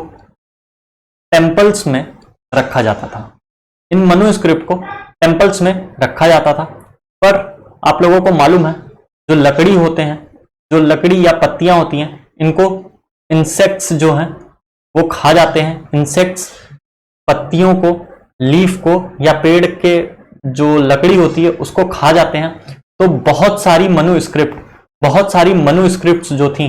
टेम्पल्स में रखा जाता था। इन मनुस्क्रिप्ट को टेम्पल्स में रखा जाता था। पर आप लोगों को मालूम है जो लकड़ी होते हैं, जो लकड़ी या पत्तियां होती हैं, इनको इंसेक्ट्स जो हैं वो खा जाते हैं। इंसेक्ट्स पत्तियों को, लीफ को या पेड़ के जो लकड़ी होती है उसको खा जाते हैं। तो बहुत सारी मनुस्क्रिप्ट्स जो थी,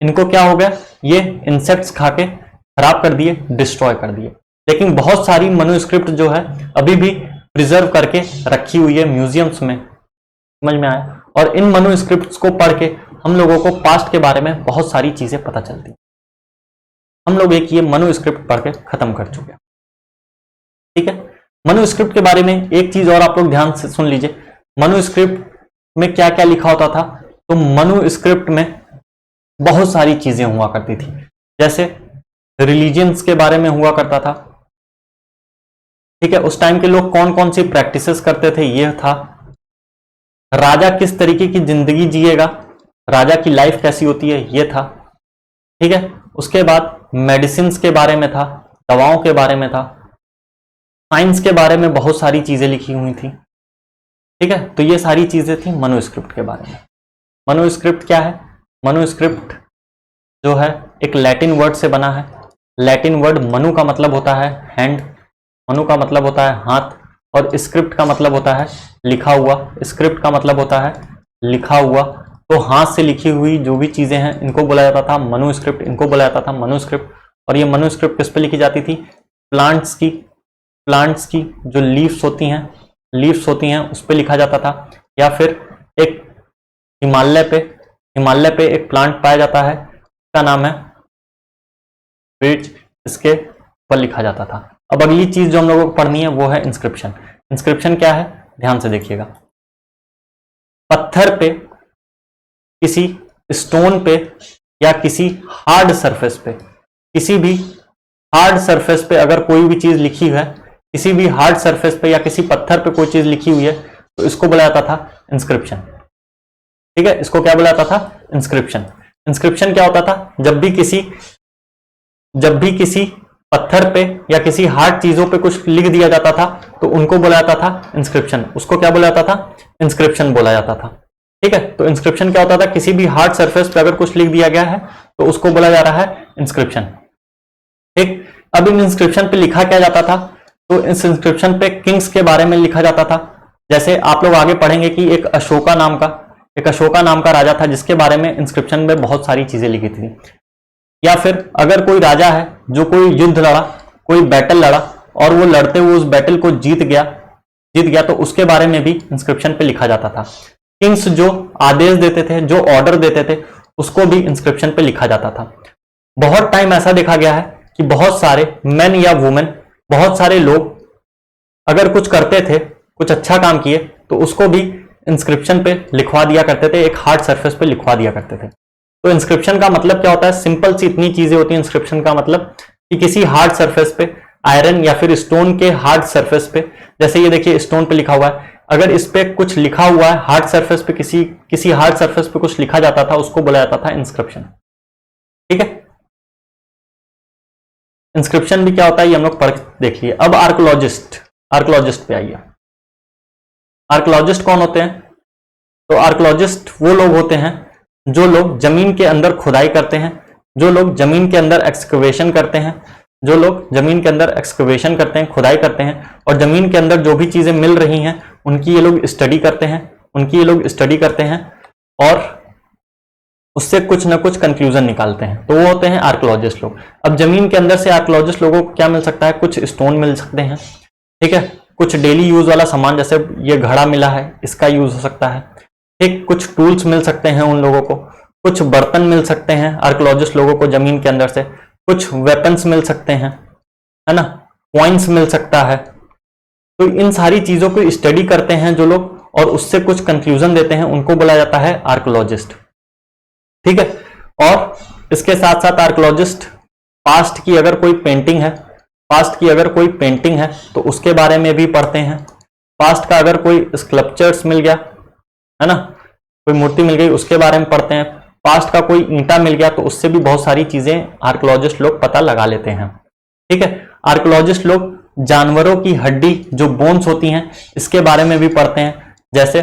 इनको क्या हो गया? ये इंसेक्ट्स खा के खराब कर दिए, डिस्ट्रॉय कर दिए। लेकिन बहुत सारी मनुस्क्रिप्ट जो है अभी भी प्रिजर्व करके रखी हुई है म्यूजियम्स में, समझ में आया। और इन मनुस्क्रिप्ट्स को पढ़ के हम लोगों को पास्ट के बारे में बहुत सारी चीजें पता चलती। हम लोग एक ये मनुस्क्रिप्ट पढ़ के खत्म कर चुके हैं, ठीक है। मनुस्क्रिप्ट के बारे में एक चीज और आप लोग ध्यान से सुन लीजिए, मनुस्क्रिप्ट में क्या क्या लिखा होता था। तो मनुस्क्रिप्ट में बहुत सारी चीजें हुआ करती थी, जैसे रिलीजियंस के बारे में हुआ करता था, ठीक है। उस टाइम के लोग कौन कौन सी प्रैक्टिसेस करते थे ये था। राजा किस तरीके की जिंदगी जिएगा, राजा की लाइफ कैसी होती है ये था, ठीक है। उसके बाद मेडिसिन के बारे में था, दवाओं के बारे में था, साइंस के बारे में बहुत सारी चीजें लिखी हुई थी, ठीक है। तो ये सारी चीजें थी मनुस्क्रिप्ट के बारे में। मनुस्क्रिप्ट क्या है? मनुस्क्रिप्ट जो है एक लैटिन वर्ड से बना है। लैटिन वर्ड मनु का मतलब होता है हैंड, मनु का मतलब होता है हाथ, और स्क्रिप्ट का मतलब होता है लिखा हुआ। स्क्रिप्ट का मतलब होता है लिखा हुआ। तो हाथ से लिखी हुई जो भी चीजें हैं इनको बोला जाता था मनुस्क्रिप्ट, इनको बोला जाता था मनुस्क्रिप्ट। और ये मनुस्क्रिप्ट किस पे लिखी जाती थी? प्लांट्स की जो लीव्स होती हैं उस पे लिखा जाता था, या फिर एक हिमालय पे एक प्लांट पाया जाता है, इसका नाम है बीच, इसके ऊपर लिखा जाता था। अब अगली चीज जो हम लोगों को पढ़नी है वो है इंस्क्रिप्शन। इंस्क्रिप्शन क्या है, ध्यान से देखिएगा। पत्थर पे, किसी स्टोन पे या किसी हार्ड सरफेस पे, किसी भी हार्ड सरफेस पे अगर कोई भी चीज लिखी है, किसी भी हार्ड सरफेस पे या किसी पत्थर पे कोई चीज लिखी हुई है तो इसको बुलाया जाता था इंस्क्रिप्शन। ठीक है, इसको क्या बुलाया जाता था, इंस्क्रिप्शन। इंस्क्रिप्शन क्या होता था, जब भी किसी पत्थर पे या किसी हार्ड चीजों पे कुछ लिख दिया जाता था तो उनको बोला जाता था इंस्क्रिप्शन। उसको क्या बोला जाता था, इंस्क्रिप्शन बोला जाता था। ठीक है, तो इंस्क्रिप्शन क्या होता था, किसी भी हार्ड सरफेस पे अगर कुछ लिख दिया गया है तो उसको बोला जा रहा है इंस्क्रिप्शन। ठीक, अब इन इंस्क्रिप्शन पे लिखा क्या जाता था, तो इस इंस्क्रिप्शन पे किंग्स के बारे में लिखा जाता था। जैसे आप लोग आगे पढ़ेंगे कि एक अशोका नाम का राजा था जिसके बारे में इंस्क्रिप्शन में बहुत सारी चीजें लिखी थी। या फिर अगर कोई राजा है जो कोई युद्ध लड़ा, कोई बैटल लड़ा और वो लड़ते हुए उस बैटल को जीत गया तो उसके बारे में भी इंस्क्रिप्शन पे लिखा जाता था। किंग्स जो आदेश देते थे, जो ऑर्डर देते थे, उसको भी इंस्क्रिप्शन पे लिखा जाता था। बहुत टाइम ऐसा देखा गया है कि बहुत सारे मेन या वुमेन, बहुत सारे लोग अगर कुछ करते थे, कुछ अच्छा काम किए तो उसको भी इंस्क्रिप्शन पे लिखवा दिया करते थे, एक हार्ड सरफेस पे लिखवा दिया करते थे। तो इंस्क्रिप्शन का मतलब क्या होता है, सिंपल सी इतनी चीजें होती है इंस्क्रिप्शन का मतलब कि किसी हार्ड सरफेस पे, आयरन या फिर स्टोन के हार्ड सरफेस पे, जैसे ये देखिए स्टोन पे लिखा हुआ है, अगर इस पे कुछ लिखा हुआ है हार्ड सरफेस पे, किसी हार्ड सरफेस पे कुछ लिखा जाता था, उसको बोला जाता था इंस्क्रिप्शन। ठीक है, इंस्क्रिप्शन भी क्या होता है ये हम लोग पढ़ देखिए। अब आर्कोलॉजिस्ट पे आइए। आर्कोलॉजिस्ट कौन होते हैं, तो आर्कोलॉजिस्ट वो लोग होते हैं जो लोग जमीन के अंदर खुदाई करते हैं, जो लोग जमीन के अंदर एक्सकवेशन करते हैं, खुदाई करते हैं और जमीन के अंदर जो भी चीजें मिल रही हैं उनकी ये लोग स्टडी करते हैं और उससे कुछ ना कुछ कंक्लूजन निकालते हैं, तो वो होते हैं आर्कोलॉजिस्ट लोग। अब जमीन के अंदर से आर्कोलॉजिस्ट लोगों को क्या मिल सकता है, कुछ स्टोन मिल सकते हैं, ठीक है, कुछ डेली यूज वाला सामान, जैसे ये घड़ा मिला है इसका यूज हो सकता है, ठीक, कुछ टूल्स मिल सकते हैं उन लोगों को, कुछ बर्तन मिल सकते हैं आर्कोलॉजिस्ट लोगों को जमीन के अंदर से, कुछ वेपन्स मिल सकते हैं, है ना, कॉइन्स मिल सकता है। तो इन सारी चीजों को स्टडी करते हैं जो लोग और उससे कुछ कंक्लूजन देते हैं, उनको बोला जाता है आर्कोलॉजिस्ट। ठीक है, और इसके साथ साथ आर्कोलॉजिस्ट पास्ट की अगर कोई पेंटिंग है तो उसके बारे में भी पढ़ते हैं। पास्ट का अगर कोई स्कल्पचर्स मिल गया, है ना, कोई मूर्ति मिल गई, उसके बारे में पढ़ते हैं। पास्ट का कोई ईंटा मिल गया तो उससे भी बहुत सारी चीजें आर्कोलॉजिस्ट लोग पता लगा लेते हैं। ठीक है, आर्कोलॉजिस्ट लोग जानवरों की हड्डी जो बोन्स होती हैं इसके बारे में भी पढ़ते हैं। जैसे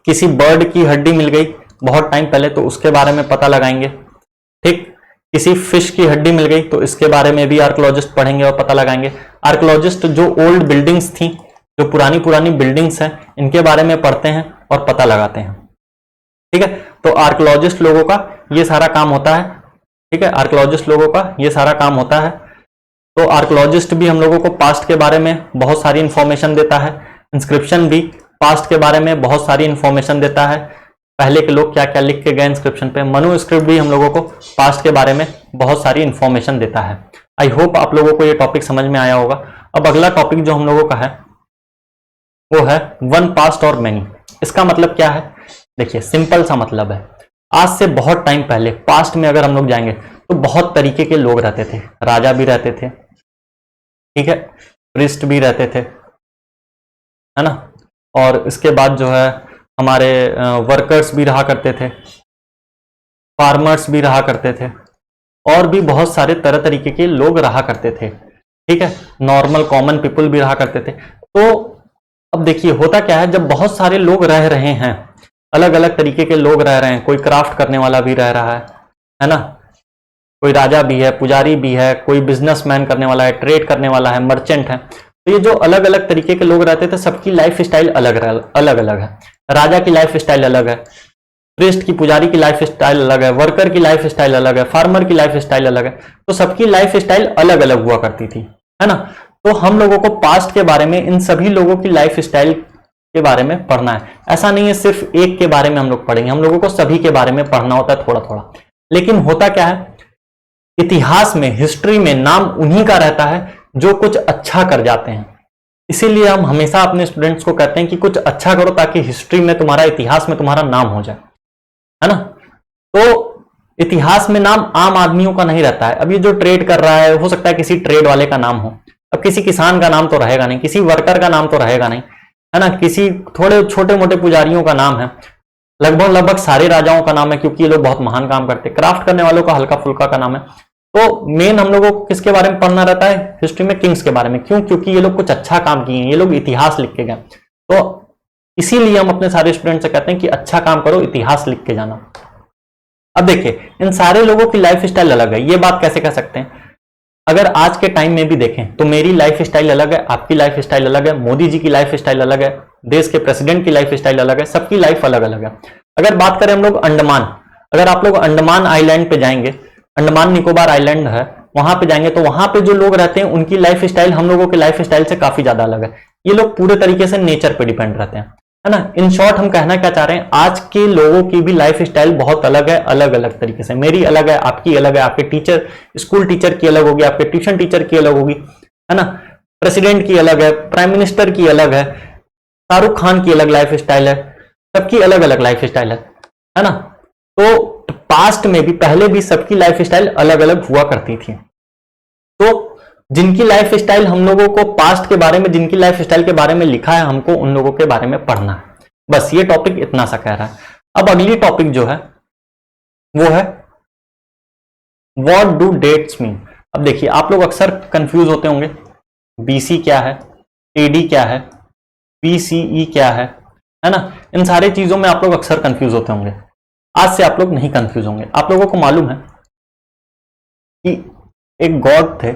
किसी बर्ड की हड्डी मिल गई बहुत टाइम पहले तो उसके बारे में पता लगाएंगे। ठीक, किसी फिश की हड्डी मिल गई तो इसके बारे में भी आर्कोलॉजिस्ट पढ़ेंगे और पता लगाएंगे। आर्कोलॉजिस्ट जो ओल्ड बिल्डिंग्स थी, जो पुरानी बिल्डिंग्स हैं, इनके बारे में पढ़ते हैं और पता लगाते हैं। ठीक है, तो आर्कोलॉजिस्ट लोगों का ये सारा काम होता है। ठीक है, आर्कोलॉजिस्ट लोगों का ये सारा काम होता है। तो आर्कोलॉजिस्ट भी हम लोगों को पास्ट के बारे में बहुत सारी इंफॉर्मेशन देता है। इंस्क्रिप्शन भी पास्ट के बारे में बहुत सारी इंफॉर्मेशन देता है, पहले के लोग क्या क्या लिख के गए इंस्क्रिप्शन पे। मनुस्क्रिप्ट भी हम लोगों को पास्ट के बारे में बहुत सारी इंफॉर्मेशन देता है। आई होप आप लोगों को ये टॉपिक समझ में आया होगा। अब अगला टॉपिक जो हम लोगों का है वो है वन पास्ट और मैनी। इसका मतलब क्या है, देखिए सिंपल सा मतलब है, आज से बहुत टाइम पहले पास्ट में अगर हम लोग जाएंगे तो बहुत तरीके के लोग रहते थे। राजा भी रहते थे, ठीक है, प्रिस्ट भी रहते थे, है ना, और इसके बाद जो है हमारे वर्कर्स भी रहा करते थे, फार्मर्स भी रहा करते थे, और भी बहुत सारे तरह तरीके के लोग रहा करते थे। ठीक है, नॉर्मल कॉमन पीपल भी रहा करते थे। तो अब देखिए होता क्या है, जब बहुत सारे लोग रह रहे हैं, अलग अलग तरीके के लोग रह रहे हैं, कोई क्राफ्ट करने वाला भी रह रहा है ना, कोई राजा भी है, पुजारी भी है, कोई बिजनेसमैन करने वाला है, ट्रेड करने वाला है, मर्चेंट है। तो ये जो अलग अलग तरीके के लोग रहते थे सबकी लाइफ स्टाइल अलग अलग है। राजा की लाइफ स्टाइल अलग है, प्रीस्ट की, पुजारी की लाइफ स्टाइल अलग है, वर्कर की लाइफ स्टाइल अलग है, फार्मर की लाइफ स्टाइल अलग है। तो सबकी लाइफ स्टाइल अलग अलग हुआ करती थी, है ना। तो हम लोगों को पास्ट के बारे में इन सभी लोगों की लाइफ स्टाइल के बारे में पढ़ना है। ऐसा नहीं है सिर्फ एक के बारे में हम लोग पढ़ेंगे, हम लोगों को सभी के बारे में पढ़ना होता है थोड़ा थोड़ा। लेकिन होता क्या है, इतिहास में, हिस्ट्री में नाम उन्हीं का रहता है जो कुछ अच्छा कर जाते हैं। इसीलिए हम हमेशा अपने स्टूडेंट्स को कहते हैं कि कुछ अच्छा करो ताकि हिस्ट्री में तुम्हारा, इतिहास में तुम्हारा नाम हो जाए, है ना। तो इतिहास में नाम आम आदमियों का नहीं रहता है। अब ये जो ट्रेड कर रहा है, हो सकता है किसी ट्रेड वाले का नाम हो, अब किसी किसान का नाम तो रहेगा नहीं, किसी वर्कर का नाम तो रहेगा नहीं, है ना। किसी थोड़े छोटे मोटे पुजारियों का नाम है, लगभग सारे राजाओं का नाम है क्योंकि ये लोग बहुत महान काम करते हैं। क्राफ्ट करने वालों का हल्का फुल्का का नाम है। तो मेन हम लोगों को किसके बारे में पढ़ना रहता है, हिस्ट्री में किंग्स के बारे में। क्यों? क्योंकि ये लोग कुछ अच्छा काम किए हैं, ये लोग इतिहास लिख के गए। तो इसीलिए हम अपने सारे स्टूडेंट से कहते हैं कि अच्छा काम करो, इतिहास लिख के जाना। अब देखिए, इन सारे लोगों की लाइफ स्टाइल अलग है। ये बात कैसे कह सकते हैं? अगर आज के टाइम में भी देखें तो मेरी लाइफ स्टाइल अलग है, आपकी लाइफ स्टाइल अलग है, मोदी जी की लाइफ स्टाइल अलग है, देश के प्रेसिडेंट की लाइफ स्टाइल अलग है, सबकी लाइफ अलग अलग है। अगर बात करें हम लोग अंडमान, अगर आप लोग अंडमान आइलैंड पे जाएंगे, अंडमान निकोबार आइलैंड है, वहां पे जाएंगे तो वहां पे जो लोग रहते हैं उनकी लाइफ स्टाइल हम लोगों की लाइफ स्टाइल से काफी ज्यादा अलग है। ये लोग पूरे तरीके से नेचर पे डिपेंड रहते हैं, है ना। इन शॉर्ट हम कहना क्या चाह रहे हैं, आज के लोगों की भी लाइफ स्टाइल बहुत अलग है, अलग अलग तरीके से। मेरी अलग है, आपकी अलग है, आपके टीचर, स्कूल टीचर की अलग होगी, आपके ट्यूशन टीचर की अलग होगी, है ना। प्रेसिडेंट की अलग है, प्राइम मिनिस्टर की अलग है, शाहरुख खान की अलग लाइफ स्टाइल है, सबकी अलग अलग लाइफ स्टाइल है ना। तो पास्ट में भी, पहले भी सबकी लाइफ स्टाइल अलग अलग हुआ करती थी। तो जिनकी लाइफ स्टाइल हम लोगों को पास्ट के बारे में, जिनकी लाइफ स्टाइल के बारे में लिखा है, हमको उन लोगों के बारे में पढ़ना है। बस ये टॉपिक इतना सा कह रहा है। अब अगली टॉपिक जो है वो है व्हाट डू डेट्स मीन। अब देखिए, आप लोग अक्सर कंफ्यूज होते होंगे, बीसी क्या है, एडी क्या है, बीसीई क्या है ना। इन सारी चीजों में आप लोग अक्सर कंफ्यूज होते होंगे। आज से आप लोग नहीं कंफ्यूज होंगे। आप लोगों को मालूम है कि एक गॉड थे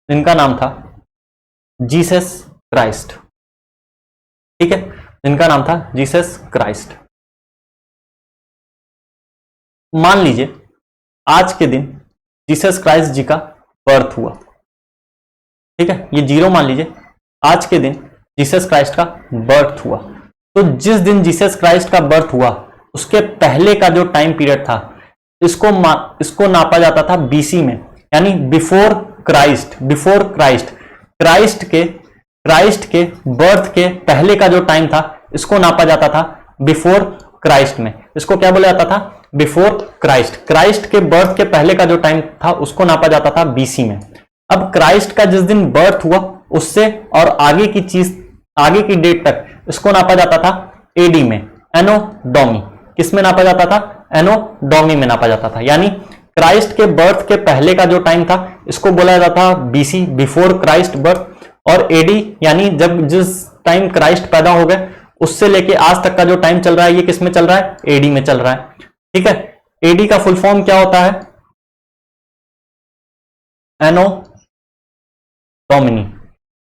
जिनका नाम था जीसस क्राइस्ट, ठीक है, जिनका नाम था जीसस क्राइस्ट। मान लीजिए आज के दिन जीसस क्राइस्ट जी का बर्थ हुआ, ठीक है, ये जीरो मान लीजिए। आज के दिन जीसस क्राइस्ट का बर्थ हुआ, तो जिस दिन जीसस क्राइस्ट का बर्थ हुआ उसके पहले का जो टाइम पीरियड था, इसको नापा जाता था बीसी में, यानी before Christ. Before Christ, Christ के बर्थ के पहले का जो टाइम था इसको नापा जाता था बिफोर क्राइस्ट में। इसको क्या बोला जाता था? Before Christ. क्राइस्ट के बर्थ के पहले का जो टाइम था उसको नापा जाता था बीसी में। अब क्राइस्ट का जिस दिन बर्थ हुआ उससे और आगे की चीज, आगे की डेट तक इसको नापा जाता था एडी में, एनो डोमी। किस में नापा जाता था? एनो डोमी में नापा जाता था। यानी क्राइस्ट के बर्थ के पहले का जो टाइम था इसको बोला जाता था बीसी, बिफोर क्राइस्ट बर्थ, और एडी यानी जब जिस टाइम क्राइस्ट पैदा हो गए उससे लेके आज तक का जो टाइम चल रहा है ये किस में चल रहा है? एडी में चल रहा है, ठीक है। एडी का फुल फॉर्म क्या होता है? एनो डोमिनी।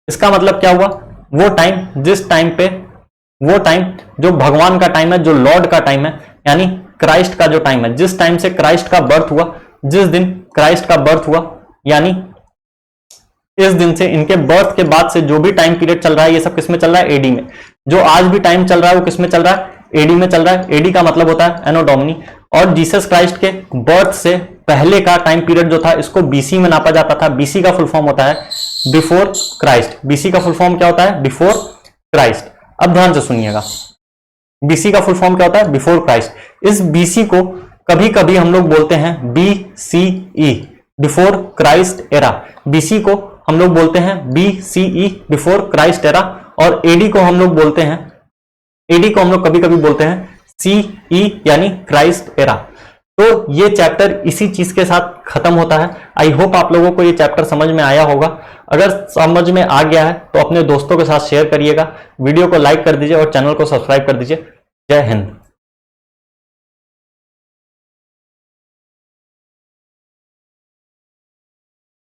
इसका मतलब क्या हुआ? वो टाइम, जिस टाइम पे, वो टाइम जो भगवान का टाइम है, जो लॉर्ड का टाइम है, यानी क्राइस्ट का जो टाइम है, जिस टाइम से क्राइस्ट का बर्थ हुआ, जिस दिन क्राइस्ट का बर्थ हुआ, यानी इस दिन से इनके बर्थ के बाद से जो भी टाइम पीरियड चल रहा है ये सब किस में चल रहा है? एडी में। जो आज भी टाइम चल रहा है वो किस में चल रहा है? एडी में चल रहा है। एडी का मतलब होता है एनो डोमिनी। और जीसस क्राइस्ट के बर्थ से पहले का टाइम पीरियड जो था इसको बीसी में नापा जाता था। बीसी का फुल फॉर्म होता है बिफोर क्राइस्ट। बीसी का फुल फॉर्म क्या होता है? Before Christ. अब ध्यान से सुनिएगा, बीसी का फुल फॉर्म क्या होता है? Before Christ. इस बीसी को कभी कभी हम लोग बोलते हैं BCE, before Christ era. BC को हम लोग बोलते हैं बीसीई, बिफोर क्राइस्ट एरा। और एडी को हम लोग बोलते हैं, एडी को हम लोग कभी कभी बोलते हैं सीई, यानी क्राइस्ट एरा। तो ये चैप्टर इसी चीज के साथ खत्म होता है। आई होप आप लोगों को ये चैप्टर समझ में आया होगा। अगर समझ में आ गया है तो अपने दोस्तों के साथ शेयर करिएगा, वीडियो को लाइक कर दीजिए और चैनल को सब्सक्राइब कर दीजिए। जय हिंद।